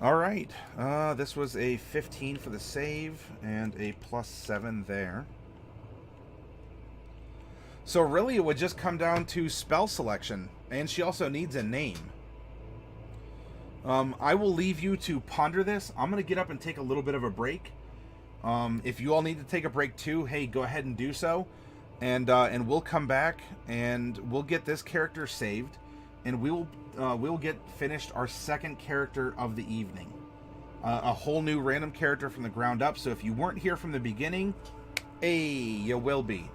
Alright, this was a 15 for the save, and a +7 there. So really it would just come down to spell selection, and she also needs a name. I will leave you to ponder this. I'm going to get up and take a little bit of a break. If you all need to take a break too, hey, go ahead and do so. And we'll come back, and we'll get this character saved, and we'll get finished our second character of the evening. A whole new random character from the ground up, so if you weren't here from the beginning, hey, you will be.